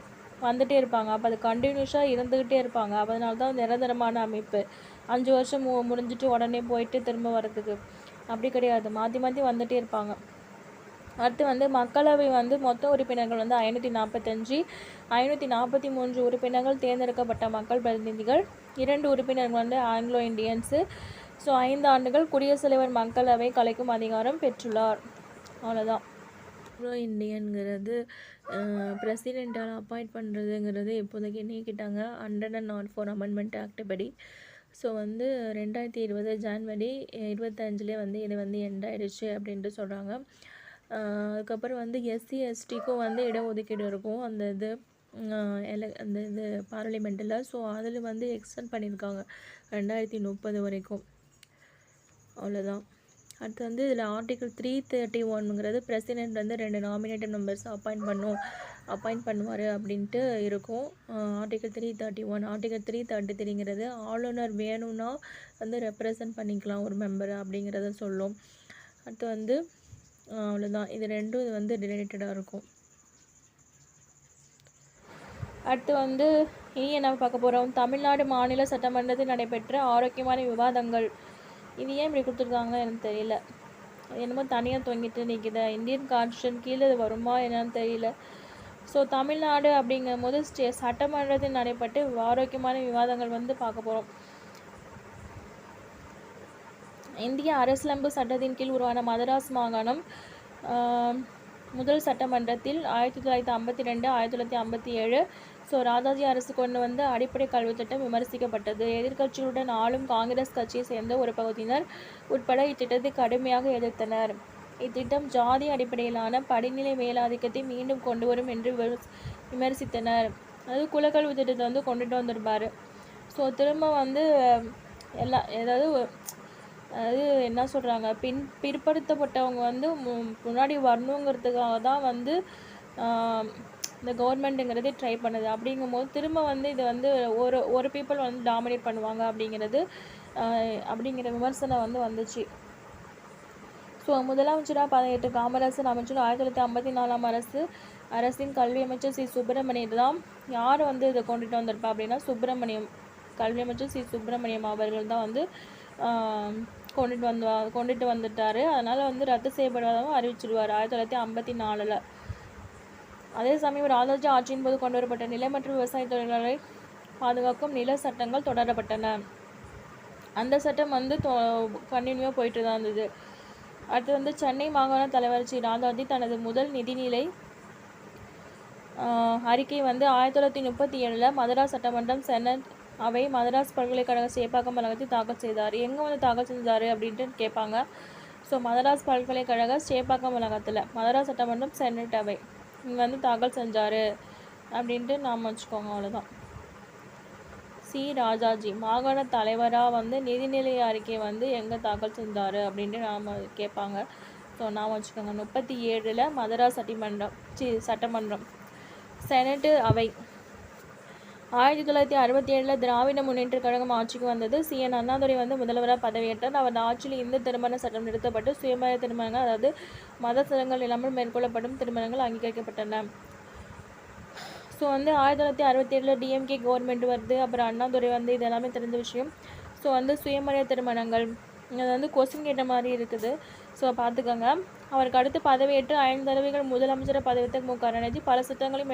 வந்துகிட்டே இருப்பாங்க. அப்போ அது கண்டினியூஸாக இருந்துக்கிட்டே இருப்பாங்க. அதனால தான் நிரந்தரமான அமைப்பு. 5 வருஷம் முடிஞ்சிட்டு உடனே போயிட்டு திரும்ப வர்றதுக்கு அப்படி கிடையாது, மாற்றி மாற்றி வந்துகிட்டே இருப்பாங்க. அடுத்து வந்து மக்களவை வந்து மொத்த உறுப்பினர்கள் வந்து 545, 543 உறுப்பினர்கள் தேர்ந்தெடுக்கப்பட்ட மக்கள் பிரதிநிதிகள், 2 உறுப்பினர்கள் வந்து ஆங்கிலோ இண்டியன்ஸு. ஸோ 5 ஆண்டுகள் குடியரசுத் தலைவர் மக்களவை கலைக்கும் அதிகாரம் பெற்றுள்ளார். அவ்வளோதான். ஆங்கிலோ இண்டியன்கிறது பிரசிடெண்ட்டால் அப்பாயிண்ட் பண்ணுறதுங்கிறது இப்போதைக்கு நீக்கிட்டாங்க 104 அமெண்ட்மெண்ட் ஆக்ட் படி. ஸோ வந்து 2020 ஜனவரி 25 வந்து இது வந்து எண்ட் ஆயிடுச்சு அப்படின்ட்டு சொல்கிறாங்க. அதுக்கப்புறம் வந்து எஸ்சி எஸ்டிக்கும் வந்து இடஒதுக்கீடு இருக்கும் அந்த இது பார்லிமெண்ட்டில். ஸோ அதில் வந்து எக்ஸ்டெண்ட் பண்ணியிருக்காங்க 2030 வரைக்கும். அவ்வளோதான். அடுத்து வந்து இதில் ஆர்டிகல் 331ங்கிறது பிரசிடெண்ட் வந்து 2 நாமினேட்டட் மெம்பர்ஸ் அப்பாயிண்ட் பண்ணுவார் அப்படின்ட்டு இருக்கும். ஆர்டிகல் 331. ஆர்டிகல் 333ங்கிறது ஆளுநர் வேணும்னா வந்து ரெப்ரசன்ட் பண்ணிக்கலாம் ஒரு மெம்பர் அப்படிங்கிறத சொல்லும். அடுத்து வந்து அவ்வளோதான். இது ரெண்டும் வந்து ரிலேட்டடாக இருக்கும். அடுத்து வந்து இனி என்ன பார்க்க போகிறோம், தமிழ்நாடு மாநில சட்டமன்றத்தில் நடைபெற்ற ஆரோக்கியமான விவாதங்கள். இது ஏன் இப்படி கொடுத்துருக்காங்க எனக்கு தெரியல, என்னமோ தனியாக தொங்கிட்டு நிற்கிது. இந்தியன் கான்ஸ்டியூஷன் கீழே வருமா என்னன்னு தெரியல. ஸோ தமிழ்நாடு அப்படிங்கும் போது சட்டமன்றத்தில் நடைபெற்று ஆரோக்கியமான விவாதங்கள் வந்து பார்க்க போகிறோம். இந்திய அரசியலமைப்பு சட்டத்தின் கீழ் உருவான மதராஸ் மாகாணம் முதல் சட்டமன்றத்தில் 1952, 1957 ஸோ ராஜாஜி அரசு கொண்டு வந்த அடிப்படை கல்வித் திட்டம் விமர்சிக்கப்பட்டது. எதிர்க்கட்சிகளுடன் ஆளும் காங்கிரஸ் கட்சியை சேர்ந்த ஒரு பகுதியினர் உட்பட இத்திட்டத்தை கடுமையாக எதிர்த்தனர். இத்திட்டம் ஜாதி அடிப்படையிலான படிநிலை மேலாதிக்கத்தை மீண்டும் கொண்டு வரும் என்று விமர்சித்தனர். அது குலக்கல்வி திட்டத்தை வந்து கொண்டுட்டு வந்திருப்பார். ஸோ திரும்ப வந்து அதாவது என்ன சொல்கிறாங்க, பிற்படுத்தப்பட்டவங்க வந்து முன்னாடி வரணுங்கிறதுக்காக தான் வந்து இந்த கவர்மெண்ட்டுங்கிறது ட்ரை பண்ணுது. அப்படிங்கும்போது திரும்ப வந்து இது வந்து ஒரு பீப்புள் வந்து டாமினேட் பண்ணுவாங்க அப்படிங்கிற விமர்சனம் வந்து வந்துச்சு. ஸோ முதலமைச்சராக 18 காமராசர் அமைச்சர் 1954 அரசின் கல்வி அமைச்சர் சி சுப்பிரமணியர் தான். யார் வந்து இதை கொண்டுட்டு வந்திருப்பா அப்படின்னா கல்வி அமைச்சர் சி சுப்பிரமணியம் அவர்கள் தான் வந்து கொண்டுட்டு வந்துட்டார். அதனால் வந்து ரத்து செய்யப்படுவதாகவும் அறிவிச்சிடுவார் 1954. அதே சமயம் ராஜாஜி ஆட்சியின் போது கொண்டு வரப்பட்ட நில மற்றும் விவசாய தொழிலாளர்களை பாதுகாக்கும் நில சட்டங்கள் தொடரப்பட்டன. அந்த சட்டம் வந்து கண்டினியூவாக போயிட்டு தான் இருந்தது. அடுத்து வந்து சென்னை மாகாண தலைவர் சி ராஜாஜி தனது முதல் நிதிநிலை அறிக்கை வந்து 1937 மதராஸ் சட்டமன்றம் செனட் அவை மதராஸ் பல்கலைக்கழக சேப்பாக்கம் வளாகத்தில் தாக்கல் செய்தார். எங்கே வந்து தாக்கல் செஞ்சார் அப்படின்ட்டு கேட்பாங்க. ஸோ மதராஸ் பல்கலைக்கழக சேப்பாக்கம் வளாகத்தில் மதராஸ் சட்டமன்றம் செனட் அவை இங்கே வந்து தாக்கல் செஞ்சார் அப்படின்ட்டு நாம் வச்சுக்கோங்க. அவ்வளோதான். சி ராஜாஜி மாகாண தலைவராக வந்து நிதிநிலை அறிக்கை வந்து எங்கே தாக்கல் செஞ்சார் அப்படின்ட்டு நாம் கேட்பாங்க. ஸோ நாம் வச்சுக்கோங்க. 37 மதராஸ் சட்டமன்றம் செனட்டு அவை. 1967 திராவிட முன்னேற்ற கழகம் ஆட்சிக்கு வந்தது. CN அண்ணாதுரை வந்து முதல்வராக பதவியேற்றார். அவர் ஆட்சியில் இந்து திருமண சட்டம் நிறுத்தப்பட்டு சுயமர திருமணங்கள், அதாவது மத சடங்குகள் இல்லாமல் மேற்கொள்ளப்படும் திருமணங்கள் அங்கீகரிக்கப்பட்டன. ஸோ வந்து 1967 டிஎம்கே கவர்மெண்ட் வருது. அப்புறம் அண்ணாதுரை வந்து இது எல்லாமே தெரிஞ்ச விஷயம். ஸோ வந்து சுயமர திருமணங்கள் அது வந்து கொஸ்டின் கேட்ட மாதிரி இருக்குது. ஸோ பார்த்துக்கோங்க. அவருக்கு அடுத்து பதவியேற்று 5 தடவைகள் முதலமைச்சரை பதவியேற்ற மு கருணாநிதி பல சட்டங்களையும்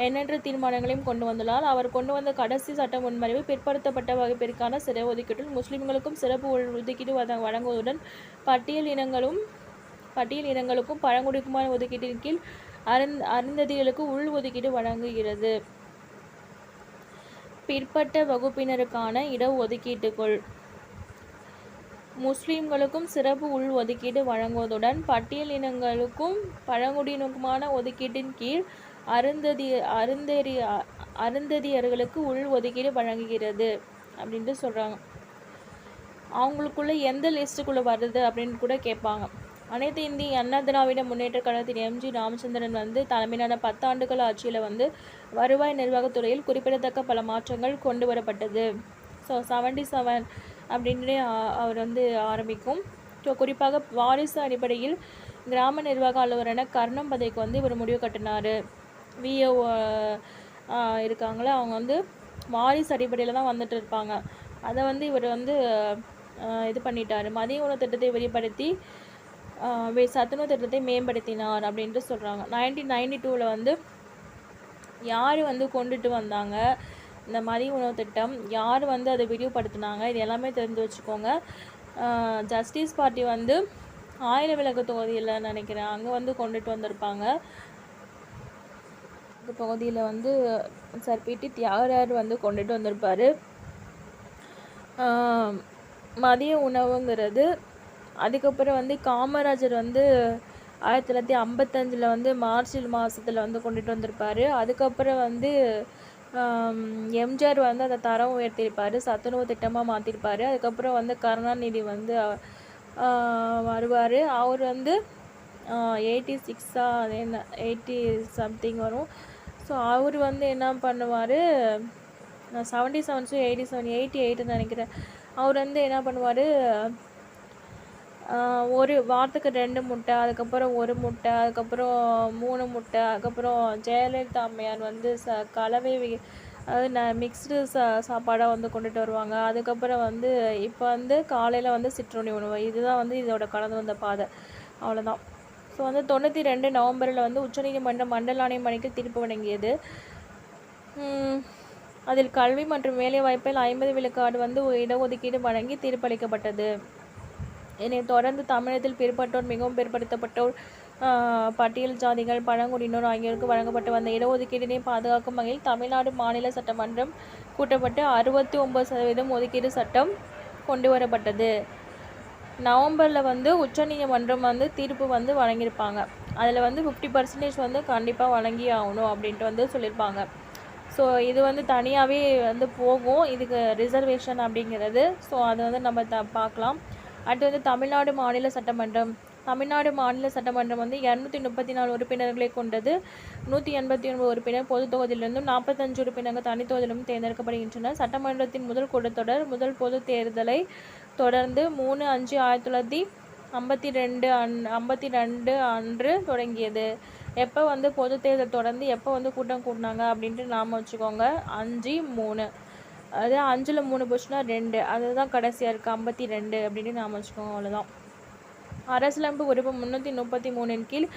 எண்ணற்ற தீர்மானங்களையும் கொண்டு வந்துள்ளார். அவர் கொண்டு வந்த கடைசி சட்ட முன்வரைவு பிற்படுத்தப்பட்ட வகுப்பிற்கான சிறை ஒதுக்கீட்டில் முஸ்லிம்களுக்கும் சிறப்பு ஒதுக்கீடு வழங்குவதுடன் பட்டியல் இனங்களுக்கும் பழங்குடிக்குமான ஒதுக்கீட்டின் கீழ் அருந்ததிகளுக்கு உள் ஒதுக்கீடு வழங்குகிறது. பிற்பட்ட வகுப்பினருக்கான இடஒதுக்கீட்டுக்குள் முஸ்லிம்களுக்கும் சிறப்பு உள் ஒதுக்கீடு வழங்குவதுடன் பட்டியல் இனங்களுக்கும் பழங்குடியினருக்குமான ஒதுக்கீட்டின் கீழ் அருந்ததி அருந்தேறி அருந்ததியர்களுக்கு உள் ஒதுக்கீடு வழங்குகிறது அப்படின்ட்டு சொல்கிறாங்க. அவங்களுக்குள்ள எந்த லிஸ்ட்டுக்குள்ளே வருது அப்படின்னு கூட கேட்பாங்க. அனைத்து இந்திய அண்ணா திராவிட முன்னேற்ற கழகத்தின் எம்ஜி ராமச்சந்திரன் வந்து தலைமையிலான 10 ஆண்டுகள் ஆட்சியில் வந்து வருவாய் நிர்வாகத்துறையில் குறிப்பிடத்தக்க பல மாற்றங்கள் கொண்டு வரப்பட்டது. ஸோ 77 அப்படின்னு அவர் வந்து ஆரம்பிக்கும். ஸோ குறிப்பாக வாரிசு அடிப்படையில் கிராம நிர்வாக அலுவலரான கர்ணம் பதவிக்கு வந்து இவர் முடிவு கட்டினார். விஓ இருக்காங்களே அவங்க வந்து வாரிசு அடிப்படையில் தான் வந்துட்டு இருப்பாங்க. அதை வந்து இவர் வந்து இது பண்ணிட்டார். மதிய உணவு திட்டத்தை விரிவுபடுத்தி சத்துணவு திட்டத்தை மேம்படுத்தினார் அப்படின்ட்டு சொல்கிறாங்க. 1992 வந்து யார் வந்து கொண்டுட்டு வந்தாங்க இந்த மதிய உணவு திட்டம், யார் வந்து அதை விரிவுபடுத்தினாங்க, இது எல்லாமே தெரிஞ்சு வச்சுக்கோங்க. ஜஸ்டிஸ் பார்ட்டி வந்து ஆயிரம் விளக்கு தொகுதியில் நினைக்கிறேன் அங்கே வந்து கொண்டுட்டு வந்திருப்பாங்க. இந்த தொகுதியில் வந்து சார் பிடி தியாகராஜர் வந்து கொண்டுட்டு வந்திருப்பார். மதிய உணவுங்கிறது. அதுக்கப்புறம் வந்து காமராஜர் வந்து 1955 வந்து மார்ச் மாதத்தில் வந்து கொண்டுட்டு வந்திருப்பார். அதுக்கப்புறம் வந்து எம்ஜிஆர் வந்து அதை தரம் உயர்த்தியிருப்பார், சத்துணவு திட்டமாக மாற்றிருப்பார். அதுக்கப்புறம் வந்து கருணாநிதி வந்து வருவார். அவர் வந்து 86 அது என்ன 80 சம்திங் வரும். ஸோ அவர் வந்து என்ன பண்ணுவார், 77 87 88 நினைக்கிறேன். அவர் வந்து என்ன பண்ணுவார், ஒரு வாரத்துக்கு 2 முட்டை, அதுக்கப்புறம் 1 முட்டை, அதுக்கப்புறம் 3 முட்டை, அதுக்கப்புறம் ஜெயலலிதா அம்மையார் வந்து கலவை அதாவது மிக்ஸ்டு சாப்பாடாக வந்து கொண்டுட்டு வருவாங்க. அதுக்கப்புறம் வந்து இப்போ வந்து காலையில் வந்து சிற்றுண்டி உணவு, இதுதான் வந்து இதோட கடந்து வந்த பாதை. அவ்வளோதான். ஸோ வந்து 92 நவம்பரில் வந்து உச்சநீதிமன்றம் மண்டல ஆணையம் அணிக்கு தீர்ப்பு வழங்கியது. அதில் கல்வி மற்றும் வேலைவாய்ப்பில் 50 விழுக்காடு வந்து இடஒதுக்கீடு வழங்கி தீர்ப்பளிக்கப்பட்டது. இதனைத் தொடர்ந்து தமிழகத்தில் பிற்பட்டோர், மிகவும் பிற்படுத்தப்பட்டோர், பட்டியல் ஜாதிகள், பழங்குடியினர் ஆகியோருக்கு வழங்கப்பட்டு வந்த இடஒதுக்கீட்டினை பாதுகாக்கும் வகையில் தமிழ்நாடு மாநில சட்டமன்றம் கூட்டப்பட்டு 69% ஒதுக்கீடு சட்டம் கொண்டு வரப்பட்டது. நவம்பரில் வந்து உச்சநீதிமன்றம் வந்து தீர்ப்பு வந்து வழங்கியிருப்பாங்க. அதில் வந்து 50% வந்து கண்டிப்பாக வழங்கி ஆகணும் அப்படின்ட்டு வந்து சொல்லியிருப்பாங்க. ஸோ இது வந்து தனியாகவே வந்து போகும் இதுக்கு ரிசர்வேஷன் அப்படிங்கிறது. ஸோ அதை வந்து நம்ம பார்க்கலாம். அடுத்து வந்து தமிழ்நாடு மாநில சட்டமன்றம். தமிழ்நாடு மாநில சட்டமன்றம் வந்து 234 உறுப்பினர்களை கொண்டது. 189 உறுப்பினர் பொது தொகுதியிலிருந்தும் 45 உறுப்பினர்கள் தனி தொகுதியிலும் தேர்ந்தெடுக்கப்படுகின்றனர். சட்டமன்றத்தின் முதல் கூட்டத்தொடர் முதல் பொது தேர்தலை தொடர்ந்து 3/5/1952 அன்று தொடங்கியது. எப்போ வந்து பொது தேர்தல் தொடர்ந்து எப்போ வந்து கூட்டம் கூட்டினாங்க அப்படின்ட்டு நாம் வச்சுக்கோங்க. 5/3 அது 5ல் 3 போச்சுன்னா 2, அதுதான் கடைசியாக இருக்குது 52 அப்படின்னு நாம் வச்சுக்கோங்க. அவ்வளோதான். அரசியலமைப்பு உறுப்பு 333 கீழ்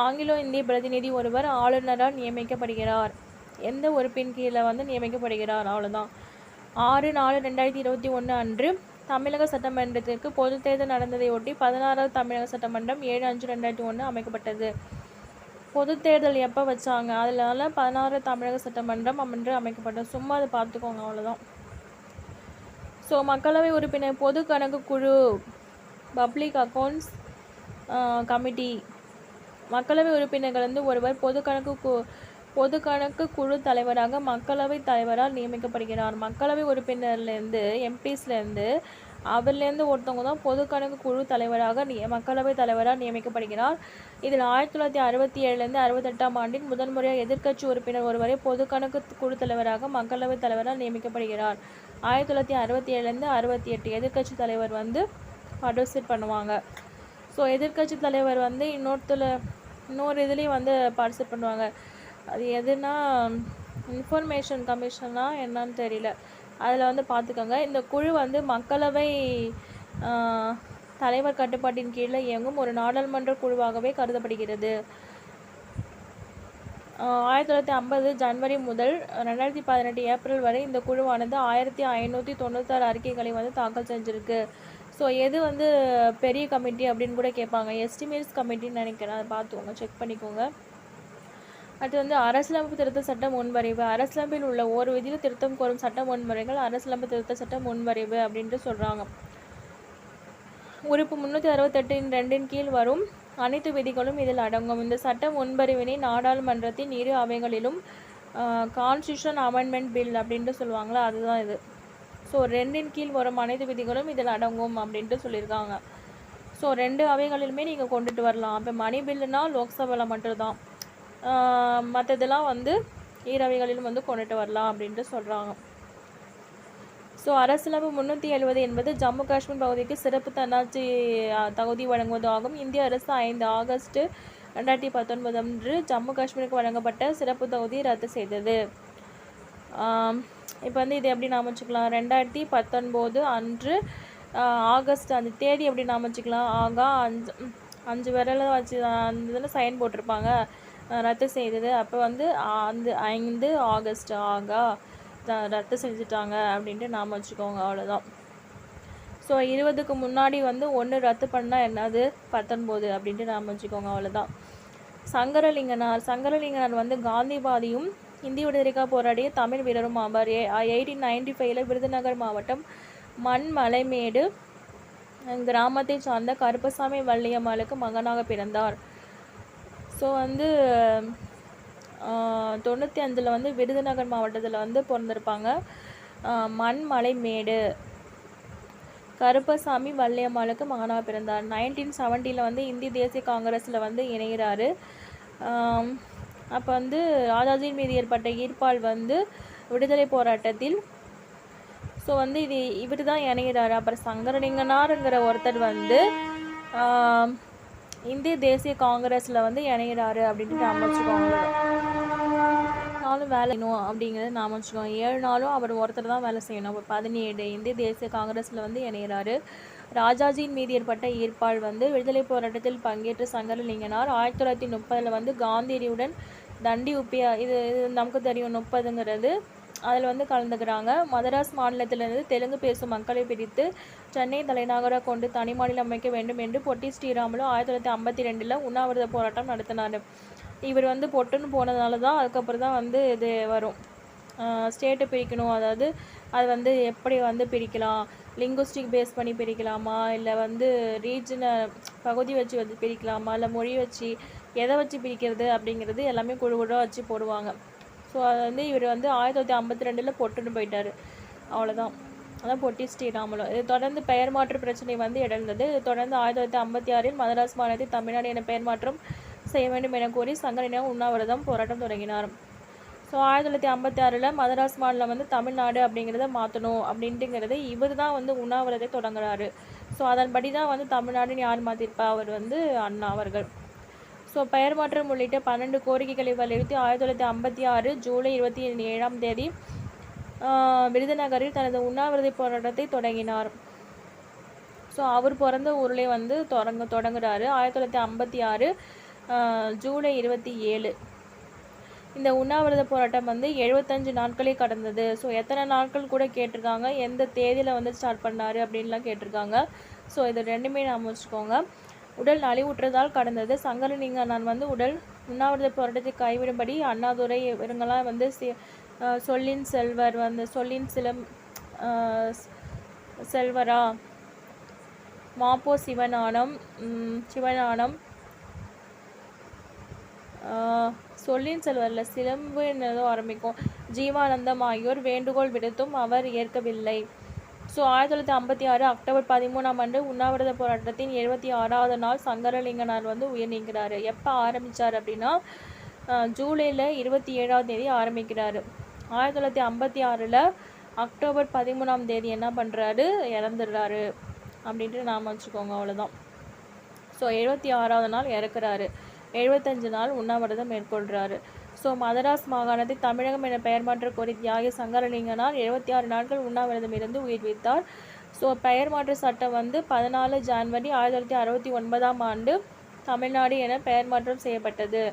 ஆங்கிலோ இந்திய பிரதிநிதி ஒருவர் ஆளுநரால் நியமிக்கப்படுகிறார். எந்த உறுப்பின் கீழே வந்து நியமிக்கப்படுகிறார்? அவ்வளோதான். 6/4/2021 அன்று தமிழக சட்டமன்றத்திற்கு பொது தேர்தல் நடந்ததை ஒட்டி 16வது தமிழக சட்டமன்றம் 7/5/2001 அமைக்கப்பட்டது. பொது தேர்தல் எப்போ வச்சாங்க? அதனால 16 தமிழக சட்டமன்றம் என்று அமைக்கப்பட்டது. சும்மா அதை பார்த்துக்கோங்க. அவ்வளோதான். ஸோ மக்களவை உறுப்பினர் பொது கணக்கு குழு பப்ளிக் அக்கௌண்ட்ஸ் கமிட்டி. மக்களவை உறுப்பினர்கள் வந்து ஒருவர் பொது கணக்கு குழு தலைவராக மக்களவைத் தலைவரால் நியமிக்கப்படுகிறார். மக்களவை உறுப்பினர்லேருந்து எம்பிஸ்லேருந்து அவர்லேருந்து ஒருத்தவங்க தான் பொது கணக்கு குழு தலைவராக மக்களவைத் தலைவரால் நியமிக்கப்படுகிறார். இதில் 1967 68 ஆண்டில் முதன்முறையாக எதிர்க்கட்சி உறுப்பினர் ஒருவரை பொது கணக்கு குழு தலைவராக மக்களவைத் தலைவரால் நியமிக்கப்படுகிறார். 1967 68 எதிர்க்கட்சி தலைவர் வந்து பார்ட்டிசிபேட் பண்ணுவாங்க. ஸோ எதிர்க்கட்சி தலைவர் வந்து இன்னொரு இதுலேயும் வந்து பார்ட்டிசிபேட் பண்ணுவாங்க. அது எதுனா இன்ஃபர்மேஷன் கமிஷனா என்னன்னு தெரியல. அதில் வந்து பார்த்துக்கோங்க. இந்த குழு வந்து மக்களவை தலைவர் கட்டுப்பாட்டின் கீழே இயங்கும் ஒரு நாடாளுமன்ற குழுவாகவே கருதப்படுகிறது. 1950 ஜனவரி முதல் 2018 ஏப்ரல் வரை இந்த குழுவானது 1596 அறிக்கைகளை வந்து தாக்கல் செஞ்சுருக்கு. ஸோ எது வந்து பெரிய கமிட்டி அப்படின்னு கூட கேட்பாங்க. எஸ்டிமேட்ஸ் கமிட்டின்னு நினைக்கிறேன். அதை பார்த்துக்கோங்க, செக் பண்ணிக்கோங்க. அது வந்து அரசியலமைப்பு திருத்த சட்ட முன்வரைவு. அரசியலமைப்பில் உள்ள ஒரு விதியில் திருத்தம் கோரும் சட்ட முன்வரைவுகள் அரசியலமைப்பு திருத்த சட்ட முன்வரைவு அப்படின்ட்டு சொல்கிறாங்க. உறுப்பு 368 2 கீழ் வரும் அனைத்து விதிகளும் இதில் அடங்கும். இந்த சட்ட முன்வரைவினை நாடாளுமன்றத்தின் இரு அவைகளிலும் கான்ஸ்டியூஷன் அமெண்ட்மெண்ட் பில் அப்படின்ட்டு சொல்லுவாங்களா, அதுதான் இது. ஸோ 2 கீழ் வரும் அனைத்து விதிகளும் இதில் அடங்கும் அப்படின்ட்டு சொல்லியிருக்காங்க. ஸோ 2 அவைகளிலுமே நீங்கள் கொண்டுட்டு வரலாம். இப்போ மணி பில்லுனா லோக்சபாவில் மட்டும்தான், மற்றதெல்லாம் வந்து இரு அவைகளிலும் வந்து கொண்டுட்டு வரலாம் அப்படின்ட்டு சொல்கிறாங்க. ஸோ அரசியலமைப்பு 370 என்பது ஜம்மு காஷ்மீர் பகுதிக்கு சிறப்பு தன்னாட்சி தகுதி வழங்குவது ஆகும். இந்திய அரசு 5 ஆகஸ்ட் 2019 அன்று ஜம்மு காஷ்மீருக்கு வழங்கப்பட்ட சிறப்பு தகுதியை ரத்து செய்தது. இப்போ வந்து இது எப்படி நாம வச்சுக்கலாம், 2019 அன்று ஆகஸ்ட் அந்த தேதி எப்படி நாம வச்சுக்கலாம், 5 விரலை வச்சு அந்த இதில் சைன் போட்டிருப்பாங்க, ரத்து செய்தது. அப்போ வந்து அந்த 5 ஆகஸ்ட் ரத்து செஞ்சுட்டாங்க அப்படின்ட்டு நாம் வச்சுக்கோங்க, அவ்வளோதான். ஸோ 20க்கு முன்னாடி வந்து 1 ரத்து பண்ணால் என்னது 19 அப்படின்ட்டு நாம் வச்சுக்கோங்க, அவ்வளோதான். சங்கரலிங்கனார் வந்து காந்திவாதியும் இந்திய விடுதலைக்காக போராடிய தமிழ் வீரரும் ஆவார். 1895 விருதுநகர் மாவட்டம் மண்மலைமேடு கிராமத்தை சார்ந்த கருப்பசாமி வள்ளியம்மாளுக்கு மகனாக பிறந்தார். ஸோ வந்து 95 வந்து விருதுநகர் மாவட்டத்தில் வந்து பிறந்திருப்பாங்க. மண்மலைமேடு கருப்பசாமி வள்ளியம்மாளுக்கு மகனாக பிறந்தார். 1970 வந்து இந்திய தேசிய காங்கிரஸில் வந்து இணைகிறாரு. அப்போ வந்து ராஜாஜியின் மீது ஏற்பட்ட ஈர்ப்பால் வந்து விடுதலை போராட்டத்தில் ஸோ வந்து இவர் தான் இணைகிறாரு. அப்புறம் சங்கரலிங்கனாருங்கிற ஒருத்தர் வந்து இந்திய தேசிய காங்கிரஸில் வந்து இணைகிறாரு அப்படின்ட்டு நாம் வச்சுக்கோங்க. 7 நாளும் வேலை செய்யணும் அப்படிங்கிறது நாம் வச்சுக்கோங்க. 7 நாளும் அவர் ஒருத்தர் தான் வேலை செய்யணும். அப்போ 17 இந்திய தேசிய காங்கிரஸில் வந்து இணைகிறாரு. ராஜாஜியின் மீது ஏற்பட்ட ஈர்ப்பால் வந்து விடுதலை போராட்டத்தில் பங்கேற்ற சங்கரலிங்கனார் 1930 வந்து காந்தியடியுடன் தண்டி உப்பியா இது நமக்கு தெரியும் 30ங்கிறது அதில் வந்து கலந்துக்கிறாங்க. மதராஸ் மாநிலத்திலிருந்து தெலுங்கு பேசும் மக்களை பிரித்து சென்னை தலைநகராக கொண்டு தனி மாநிலம் அமைக்க வேண்டும் என்று பொட்டி ஸ்ரீராமுலு 1952 உண்ணாவிரத போராட்டம் நடத்தினார். இவர் வந்து பொட்டுன்னு போனதுனால தான் அதுக்கப்புறம் தான் வந்து இது வரும், ஸ்டேட்டை பிரிக்கணும். அதாவது அது வந்து எப்படி வந்து பிரிக்கலாம், லிங்குஸ்டிக் பேஸ் பண்ணி பிரிக்கலாமா, இல்லை வந்து ரீஜனை பகுதி வச்சு வந்து பிரிக்கலாமா, இல்லை மொழி வச்சு எதை வச்சு பிரிக்கிறது அப்படிங்கிறது எல்லாமே குழுவாக வச்சு போடுவாங்க. ஸோ அது வந்து இவர் வந்து 1952 பொட்டுன்னு போயிட்டார், அவ்வளோதான். அதான் பொட்டி ஸ்ரீராமுலு. இது தொடர்ந்து பெயர் மாற்று பிரச்சனை வந்து எழுந்தது. இது தொடர்ந்து 1956 மதராஸ் மாநிலத்தை தமிழ்நாடு என பெயர் மாற்றம் செய்ய வேண்டும் என கோரி சங்கரலிங்கனார் உண்ணாவிரதம் போராட்டம் தொடங்கினார். ஸோ 1956 மதராஸ் மாநிலம் வந்து தமிழ்நாடு அப்படிங்கிறத மாற்றணும் அப்படின்ட்டுங்கிறது இவர் தான் வந்து உண்ணாவிரதத்தை தொடங்குறாரு. ஸோ அதன்படி தான் வந்து தமிழ்நாடுன்னு யார் மாற்றிருப்பா, அவர் வந்து அண்ணா அவர்கள். ஸோ பெயர் மாற்றம் உள்ளிட்ட 12 கோரிக்கைகளை வலியுறுத்தி 1956 ஜூலை 27 விருதுநகரில் தனது உண்ணாவிரத போராட்டத்தை தொடங்கினார். ஸோ அவர் பிறந்த ஊரிலே வந்து தொடங்குறாரு 1956 ஜூலை 27. இந்த உண்ணாவிரத போராட்டம் வந்து 75 நாட்களே கடந்தது. ஸோ எத்தனை நாட்கள் கூட கேட்டிருக்காங்க, எந்த தேதியில் வந்து ஸ்டார்ட் பண்ணார் அப்படின்லாம் கேட்டிருக்காங்க. ஸோ இது ரெண்டுமே நாம் வச்சுக்கோங்க. உடல் நலிவுற்றதால் கடந்தது. சங்கரலிங்கனார் வந்து உண்ணாவிரத போராட்டத்தை கைவிடும்படி அண்ணாதுரை இவங்கெல்லாம் வந்து சொல்லின் செல்வர் வந்து சொல்லின் செல்வரா மாப்போ சிவஞானம் சொல்லின் செல்வரில் சிலம்பு என்னதோ ஆரம்பிக்கும் ஜீவானந்தம் ஆகியோர் வேண்டுகோள் விடுத்தும் அவர் ஏற்கவில்லை. ஸோ 1956 அக்டோபர் 13 உண்ணாவிரத போராட்டத்தின் 76வது நாள் சங்கரலிங்கனார் வந்து உயிர் நீங்கிறாரு. எப்போ ஆரம்பித்தார் அப்படின்னா ஜூலையில் 27 ஆரம்பிக்கிறாரு. 1956 அக்டோபர் 13 என்ன பண்ணுறாரு, இறந்துடுறாரு அப்படின்ட்டு நாம் வச்சுக்கோங்க, அவ்வளோதான். ஸோ 76வது நாள் இறக்குறாரு. 75 நாள் உண்ணாவிரதம் மேற்கொள்கிறாரு. ஸோ மதராஸ் மாகாணத்தை தமிழகம் என பெயர் மாற்ற கோரி தியாகி சங்கரலிங்கனார் 76 நாட்கள் உண்ணாவிரதம் இருந்து உயிர் வைத்தார். ஸோ பெயர் மாற்ற சட்டம் வந்து 14 ஜனவரி 1969 தமிழ்நாடு என பெயர் மாற்றம் செய்யப்பட்டது.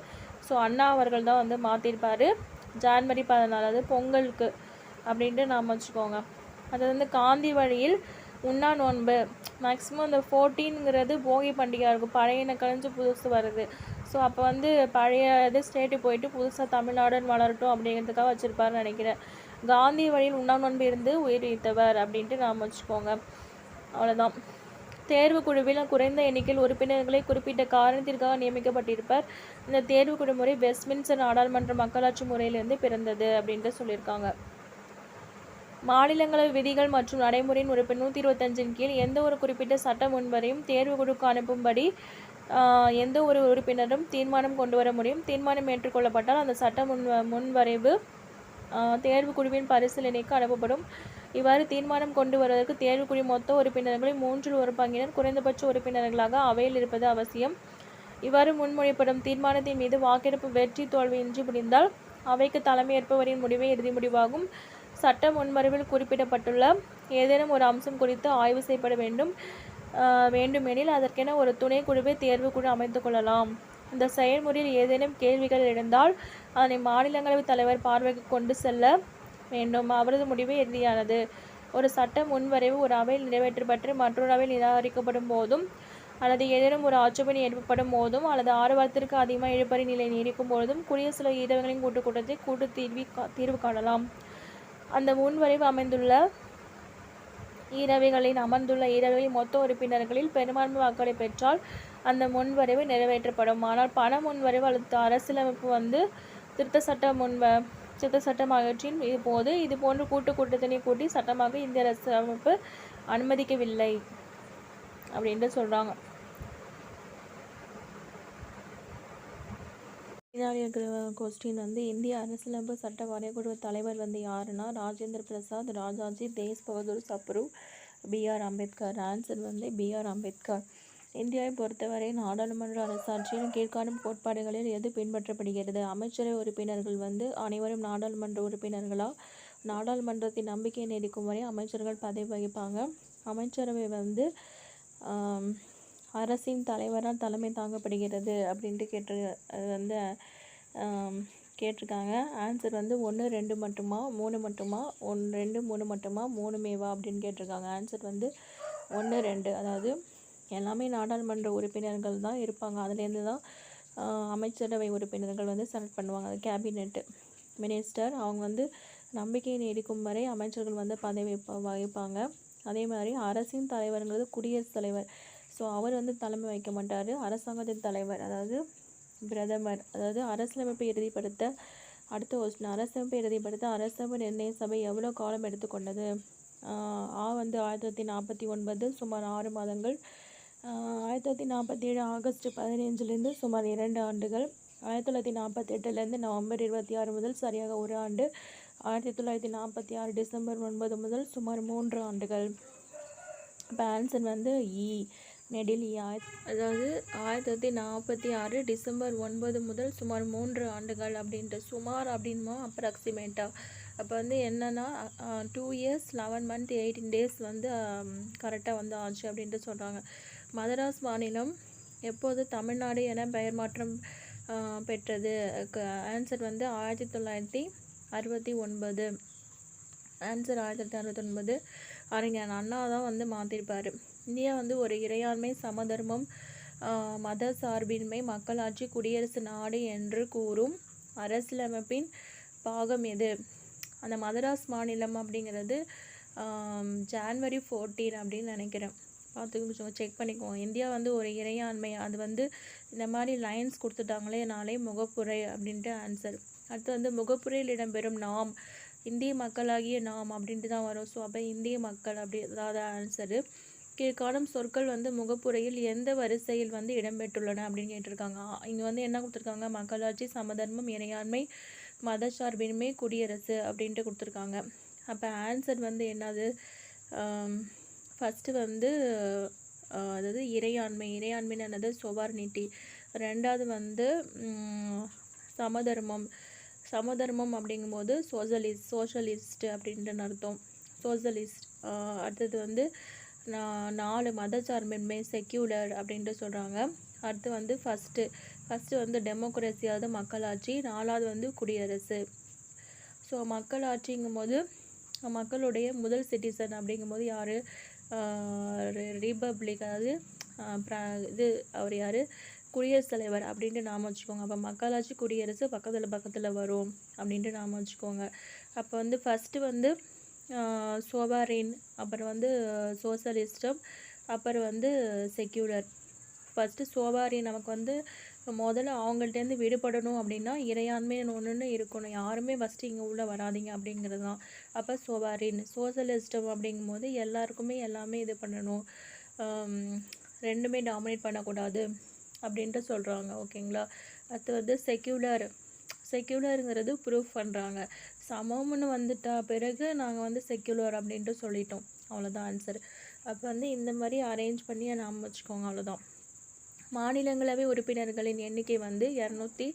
ஸோ அண்ணா அவர்கள் தான் வந்து மாற்றிருப்பார். ஜனவரி 14 அது பொங்கலுக்கு அப்படின்ட்டு நாம் வச்சுக்கோங்க. அது வந்து காந்தி வழியில் உண்ணா நோன்பு. மேக்ஸிமம் இந்த 14ங்கிறது போகி பண்டிகையாக இருக்கும், பழையன கழிஞ்சு புதுசு வருது. ஸோ அப்போ வந்து பழைய இது ஸ்டேட்டு போயிட்டு புதுசாக தமிழ்நாடுன்னு வளரட்டும் அப்படிங்கிறதுக்காக வச்சுருப்பாருன்னு நினைக்கிறேன். காந்தி வழியில் உண்ணா நோன்பு இருந்து உயிர் வைத்தவர் அப்படின்ட்டு நாம் வச்சுக்கோங்க, அவ்வளோதான். தேர்வு குழுவில் குறைந்த எண்ணிக்கையில் உறுப்பினர்களை குறிப்பிட்ட காரணத்திற்காக நியமிக்கப்பட்டிருப்பர். இந்த தேர்வு குழு முறை வெஸ்ட்மின்ஸ்டர் நாடாளுமன்ற மக்களாட்சி முறையிலிருந்து பிறந்தது அப்படின்ட்டு சொல்லியிருக்காங்க. மாநிலங்களவை விதிகள் மற்றும் நடைமுறையின் உறுப்பு 125 கீழ் எந்த ஒரு குறிப்பிட்ட சட்ட முன்வரையும் தேர்வு குழுக்கு அனுப்பும்படி எந்த ஒரு உறுப்பினரும் தீர்மானம் கொண்டு வர முடியும். தீர்மானம் ஏற்றுக்கொள்ளப்பட்டால் அந்த சட்ட முன்வரைவு தேர்வு குழுவின் பரிசீலனைக்கு அனுப்பப்படும். இவ்வாறு தீர்மானம் கொண்டு வருவதற்கு தேர்வுக்குழு மொத்த உறுப்பினர்களில் 1/3 குறைந்தபட்ச உறுப்பினர்களாக அவையில் இருப்பது அவசியம். இவ்வாறு முன்மொழியப்படும் தீர்மானத்தின் மீது வாக்கெடுப்பு வெற்றி தோல்வியின்றி முடிந்தால் அவைக்கு தலைமையேற்பவரின் முடிவே இறுதி முடிவாகும். சட்ட முன்வரைவில் குறிப்பிடப்பட்டுள்ள ஏதேனும் ஒரு அம்சம் குறித்து ஆய்வு செய்யப்பட வேண்டுமெனில் அதற்கென ஒரு துணை குழுவை தேர்வுக்குழு அமைத்து கொள்ளலாம். இந்த செயல்முறையில் ஏதேனும் கேள்விகள் எழுந்தால் அதனை மாநிலங்களவை தலைவர் பார்வைக்கு கொண்டு செல்ல வேண்டும். அவரது முடிவு இறுதியானது. ஒரு சட்ட முன்வரைவு ஒரு அவையில் நிறைவேற்றப்பட்டு மற்றொரு அவையில் நிராகரிக்கப்படும் போதும் அல்லது ஏதேனும் ஒரு ஆட்சேபனை எழுப்பப்படும் போதும் அல்லது 6 வாரத்திற்கு அதிகமாக இழுபறி நிலை நீடிக்கும் பொழுதும் குடியரசுத் ஈரவைகளின் கூட்டத்தில் கூட்டு தீர்வு காணலாம். அந்த முன்வரைவு அமர்ந்துள்ள ஈரவைகளின் மொத்த உறுப்பினர்களில் பெரும்பான்மை வாக்குகளை பெற்றால் அந்த முன்வரைவு நிறைவேற்றப்படும். ஆனால் பண முன்வரைவு அல்லது அரசியலமைப்பு திருத்த சட்டம் ஆகியவற்றின் போது இதுபோன்று கூட்டத்தினை கூட்டி சட்டமாக இந்திய அரசியலமைப்பு அனுமதிக்கவில்லை அப்படின்ட்டு சொல்கிறாங்க. கொஸ்டின் இந்திய அரசியலமைப்பு சட்ட வரைகுழு தலைவர் யாருன்னா Rajendra Prasad, Rajaji, Tej Bahadur Sapru, B.R. Ambedkar. Answer B.R. Ambedkar. இந்தியாவை பொறுத்தவரை நாடாளுமன்ற அரசாட்சியில் கீழ்காணும் கோட்பாடுகளில் எது பின்பற்றப்படுகிறது? அமைச்சரவை உறுப்பினர்கள் அனைவரும் நாடாளுமன்ற உறுப்பினர்களா? நாடாளுமன்றத்தின் நம்பிக்கையை நீடிக்கும் வரை அமைச்சர்கள் பதவி வகிப்பாங்க. அமைச்சரவை அரசின் தலைவரால் தலைமை தாங்கப்படுகிறது அப்படின்ட்டு கேட்டிருக்காங்க. ஆன்சர் 1, 2 மட்டுமா, 3 மட்டுமா, 1, 2, 3 மட்டுமா, 3மேவா அப்படின்னு கேட்டிருக்காங்க. ஆன்சர் 1, 2. அதாவது எல்லாமே நாடாளுமன்ற உறுப்பினர்கள் தான் இருப்பாங்க. அதுலேருந்து தான் அமைச்சரவை உறுப்பினர்கள் செலக்ட் பண்ணுவாங்க. அது கேபினெட்டு மினிஸ்டர். அவங்க நம்பிக்கையை நீடிக்கும் வரை அமைச்சர்கள் பதவி வகிப்பாங்க. அதே மாதிரி அரசின் தலைவருங்கிறது குடியரசுத் தலைவர். ஸோ அவர் தலைமை வைக்க மாட்டார். அரசாங்கத்தின் தலைவர் அதாவது பிரதமர். அதாவது அரசியலமைப்பை இறுதிப்படுத்த அடுத்த கொஸ்டின். அரசியலமைப்பை இறுதிப்படுத்த அரசமைப்பு நிர்ணய சபை எவ்வளோ காலம் எடுத்துக்கொண்டது? 1949 சுமார் 6 மாதங்கள். 1947 ஆகஸ்ட் 15 சுமார் 2 ஆண்டுகள். 1948 நவம்பர் 26 முதல் சரியாக 1 ஆண்டு. 1946 டிசம்பர் 9 முதல் சுமார் 3 ஆண்டுகள். இப்போ ஆன்சர் இ நெடில் இ. அதாவது 1946 டிசம்பர் 9 முதல் சுமார் 3 ஆண்டுகள் அப்படின்ட்டு. சுமார் அப்படின்மா அப்ராக்சிமேட்டாக. அப்போ என்னென்னா 2 years 11 months 18 days கரெக்டாக ஆச்சு அப்படின்ட்டு சொல்கிறாங்க. மதராஸ் மாநிலம் எப்போது தமிழ்நாடு என பெயர் மாற்றம் பெற்றது? ஆன்சர் 1969. ஆன்சர் 1969. அறிஞர் அண்ணா தான் மாற்றிருப்பார். இந்தியா ஒரு இறையாண்மை, சமதர்மம், மத சார்பின்மை, மக்களாட்சி, குடியரசு நாடு என்று கூறும் அரசியலமைப்பின் பாகம் எது? அந்த மதராஸ் மாநிலம் அப்படிங்கிறது January 14 அப்படின்னு நினைக்கிறேன். பார்த்து செக் பண்ணிக்குவோம். இந்தியா ஒரு இறையாண்மை. அது இந்த மாதிரி லைன்ஸ் கொடுத்துட்டாங்களே நாளே முகப்புரை அப்படின்ட்டு ஆன்சர். அடுத்து முகப்புரையில் இடம்பெறும் நாம் இந்திய மக்களாகிய நாம் அப்படின்ட்டு தான் வரும். ஸோ அப்போ இந்திய மக்கள் அப்படி அதாவது ஆன்சரு. கீழ்காணும் சொற்கள் முகப்புரையில் எந்த வரிசையில் இடம்பெற்றுள்ளன அப்படின்னு கேட்டிருக்காங்க. இங்கே என்ன கொடுத்துருக்காங்க? மக்களாட்சி, சமதர்மம், இறையாண்மை, மதச்சார்பின்மை, குடியரசு அப்படின்ட்டு கொடுத்துருக்காங்க. அப்போ ஆன்சர் என்னது? ஃபஸ்ட்டு அதாவது இறையாண்மை. இறையாண்மைன்னு என்னது? சொவார்னிட்டி. ரெண்டாவது சமதர்மம் அப்படிங்கும்போது சோஷலிஸ்ட் அப்படின்ட்டு அர்த்தம். சோஷலிஸ்ட். அடுத்தது 4 மதச்சார்பின்மை, செக்யூலர் அப்படின்ட்டு சொல்கிறாங்க. அடுத்து ஃபஸ்ட்டு டெமோக்ரஸி, அதாவது மக்களாட்சி. 4வது குடியரசு. ஸோ மக்களாட்சிங்கும்போது மக்களுடைய முதல் சிட்டிசன் அப்படிங்கும்போது யார்? ரிபப்ளிக். அதாவது அவர் யார்? குடியரசுத் தலைவர் அப்படின்ட்டு நாம வச்சுக்கோங்க. அப்போ மக்களாட்சி, குடியரசு பக்கத்தில் வரும் அப்படின்ட்டு நாம வச்சுக்கோங்க. அப்போ ஃபஸ்ட்டு சோவாரின், அப்புறம் சோசலிஸ்டம், அப்புறம் வந்து செக்யூலர். ஃபஸ்ட்டு சோபாரி நமக்கு வந்து முதல்ல அவங்கள்ட்டேருந்து விடுபடணும் அப்படின்னா இறையாண்மைன்னு ஒன்று இருக்கணும். யாருமே ஃபஸ்ட்டு இங்கே உள்ளே வராதீங்க அப்படிங்கிறது தான். அப்போ சோபாரின் சோசலிஸ்டம் அப்படிங்கும்போது எல்லாருக்குமே எல்லாமே இது பண்ணணும், ரெண்டுமே டாமினேட் பண்ணக்கூடாது அப்படின்ட்டு சொல்கிறாங்க. ஓகேங்களா. அடுத்து வந்து செக்யூலருங்கிறது ப்ரூஃப் பண்ணுறாங்க. சமம்னு வந்துட்டா பிறகு நாங்கள் வந்து செக்யூலர் அப்படின்ட்டு சொல்லிட்டோம். அவ்வளோதான் ஆன்சர். அப்போ வந்து இந்த மாதிரி அரேஞ்ச் பண்ணி நாம் வச்சுக்கோங்க. அவ்வளோதான். மாநிலங்களவை உறுப்பினர்களின் எண்ணிக்கை வந்து 250.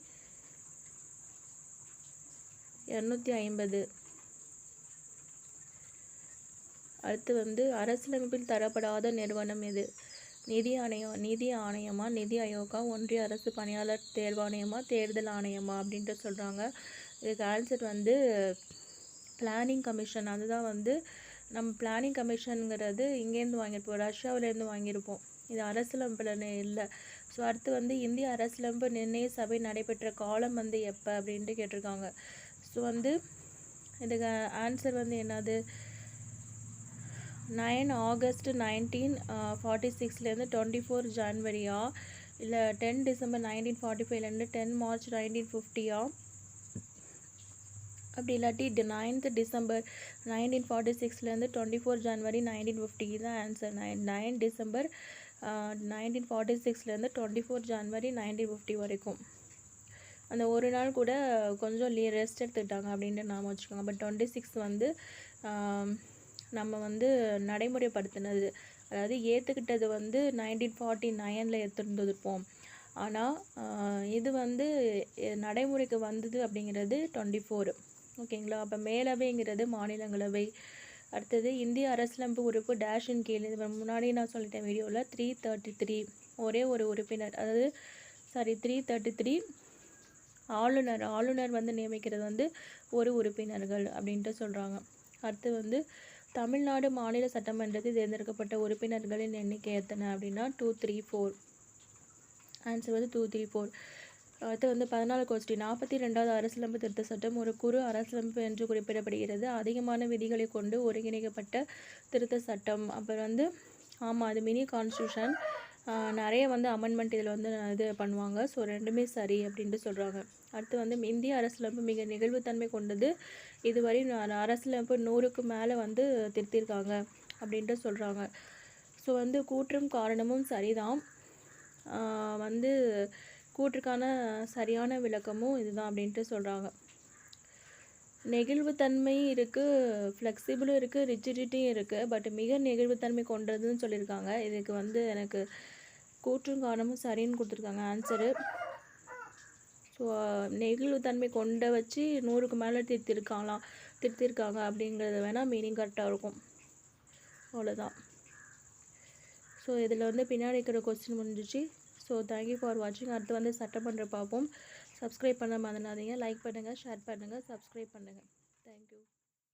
அடுத்து வந்து அரசியலமைப்பில் தரப்படாத நிறுவனம் எது? நிதி ஆணையமா, நிதி ஆயோகா, ஒன்றிய அரசு பணியாளர் தேர்வாணையமா, தேர்தல் ஆணையமா அப்படின்ட்டு சொல்கிறாங்க. இதுக்கு ஆன்சர் வந்து பிளானிங் கமிஷன். அதுதான் வந்து நம்ம பிளானிங் கமிஷனுங்கிறது இங்கேருந்து வாங்கியிருப்போம், ரஷ்யாவிலேருந்து வாங்கியிருப்போம். இது அரசியலமைப்பில் இல்லை. ஸோ அடுத்து வந்து இந்திய அரசியலமைப்பு நிர்ணய சபை நடைபெற்ற காலம் வந்து எப்போ அப்படின்ட்டு கேட்டிருக்காங்க. ஸோ வந்து இதுக்கு ஆன்சர் வந்து என்னது? 9 ஆகஸ்ட் 1946 24 ஜான்வரியா, இல்லை 10 டிசம்பர் 1945 10 மார்ச் 1950, அப்படி இல்லாட்டி 9 டிசம்பர் 1946 24 ஜனவரி 1950. இதுதான் ஆன்சர். 9 டிசம்பர் 1946 24 ஜனவரி 1950 வரைக்கும். அந்த ஒரு நாள் கூட கொஞ்சம் ரெஸ்ட் எடுத்துக்கிட்டாங்க அப்படின்ட்டு நாம் வச்சுக்கோங்க. பட் 26 வந்து நம்ம வந்து நடைமுறைப்படுத்தினது, அதாவது ஏற்றுக்கிட்டது வந்து 1949 ஏற்றுருந்துருப்போம். ஆனால் இது வந்து நடைமுறைக்கு வந்தது அப்படிங்கிறது 24. ஓகேங்களா. அப்போ மேலவைங்கிறது மாநிலங்களவை. அடுத்தது இந்திய அரசியலமைப்பு உறுப்பு டேஷின் கீழ், இது முன்னாடி நான் சொல்லிட்டேன் வீடியோவில், 333 ஒரே ஒரு உறுப்பினர், அதாவது 333 ஆளுநர் வந்து நியமிக்கிறது வந்து ஒரு உறுப்பினர்கள் அப்படின்ட்டு சொல்கிறாங்க. அடுத்து வந்து தமிழ்நாடு மாநில சட்டமன்றத்தில் தேர்ந்தெடுக்கப்பட்ட உறுப்பினர்களின் எண்ணிக்கை எத்தனை அப்படின்னா 234. ஆன்சர் வந்து 234. அடுத்து வந்து 14 கொஸ்டின். 42வது அரசியலமைப்பு திருத்த சட்டம் ஒரு குறு அரசியலமைப்பு என்று குறிப்பிடப்படுகிறது. அதிகமான விதிகளை கொண்டு ஒருங்கிணைக்கப்பட்ட திருத்த சட்டம். அப்புறம் வந்து ஆமாம், அது மினி கான்ஸ்டியூஷன். நிறைய வந்து அமெண்ட்மெண்ட் இதில் வந்து இது பண்ணுவாங்க. ஸோ ரெண்டுமே சரி அப்படின்ட்டு சொல்கிறாங்க. அடுத்து வந்து இந்திய அரசியலமைப்பு மிக நெகிழ்வுத்தன்மை கொண்டது. இதுவரை அரசியலமைப்பு 100க்கு மேலே வந்து திருத்தியிருக்காங்க அப்படின்ட்டு சொல்கிறாங்க. ஸோ வந்து கூற்றும் காரணமும் சரிதான். வந்து கூற்றுக்கான சரியான விளக்கமும் இதுதான் அப்படின்ட்டு சொல்கிறாங்க. நெகிழ்வுத்தன்மை இருக்குது, ஃப்ளெக்சிபிளும் இருக்குது, ரிஜிடிட்டியும் இருக்குது. பட் மிக நெகிழ்வுத்தன்மை கொண்டதுன்னு சொல்லியிருக்காங்க. இதுக்கு வந்து எனக்கு கூற்றும் காரணமும் சரின்னு கொடுத்துருக்காங்க ஆன்சரு. ஸோ நெகிழ்வுத்தன்மை கொண்ட வச்சு 100க்கு மேலே திருத்திருக்காங்க அப்படிங்கிறது வேணால் மீனிங் கரெக்டாக இருக்கும். அவ்வளோதான். ஸோ இதில் வந்து பின்னாடி இருக்கிற கொஸ்டின் முடிஞ்சிச்சு. ஸோ தேங்க்யூ ஃபார் வாட்சிங். அடுத்து வந்து சட்டமன்றம் பார்ப்போம். சப்ஸ்கிரைப் பண்ண மறந்துடாதீங்க. லைக் பண்ணுங்கள், ஷேர் பண்ணுங்கள், சப்ஸ்கிரைப் பண்ணுங்கள். தேங்க்யூ.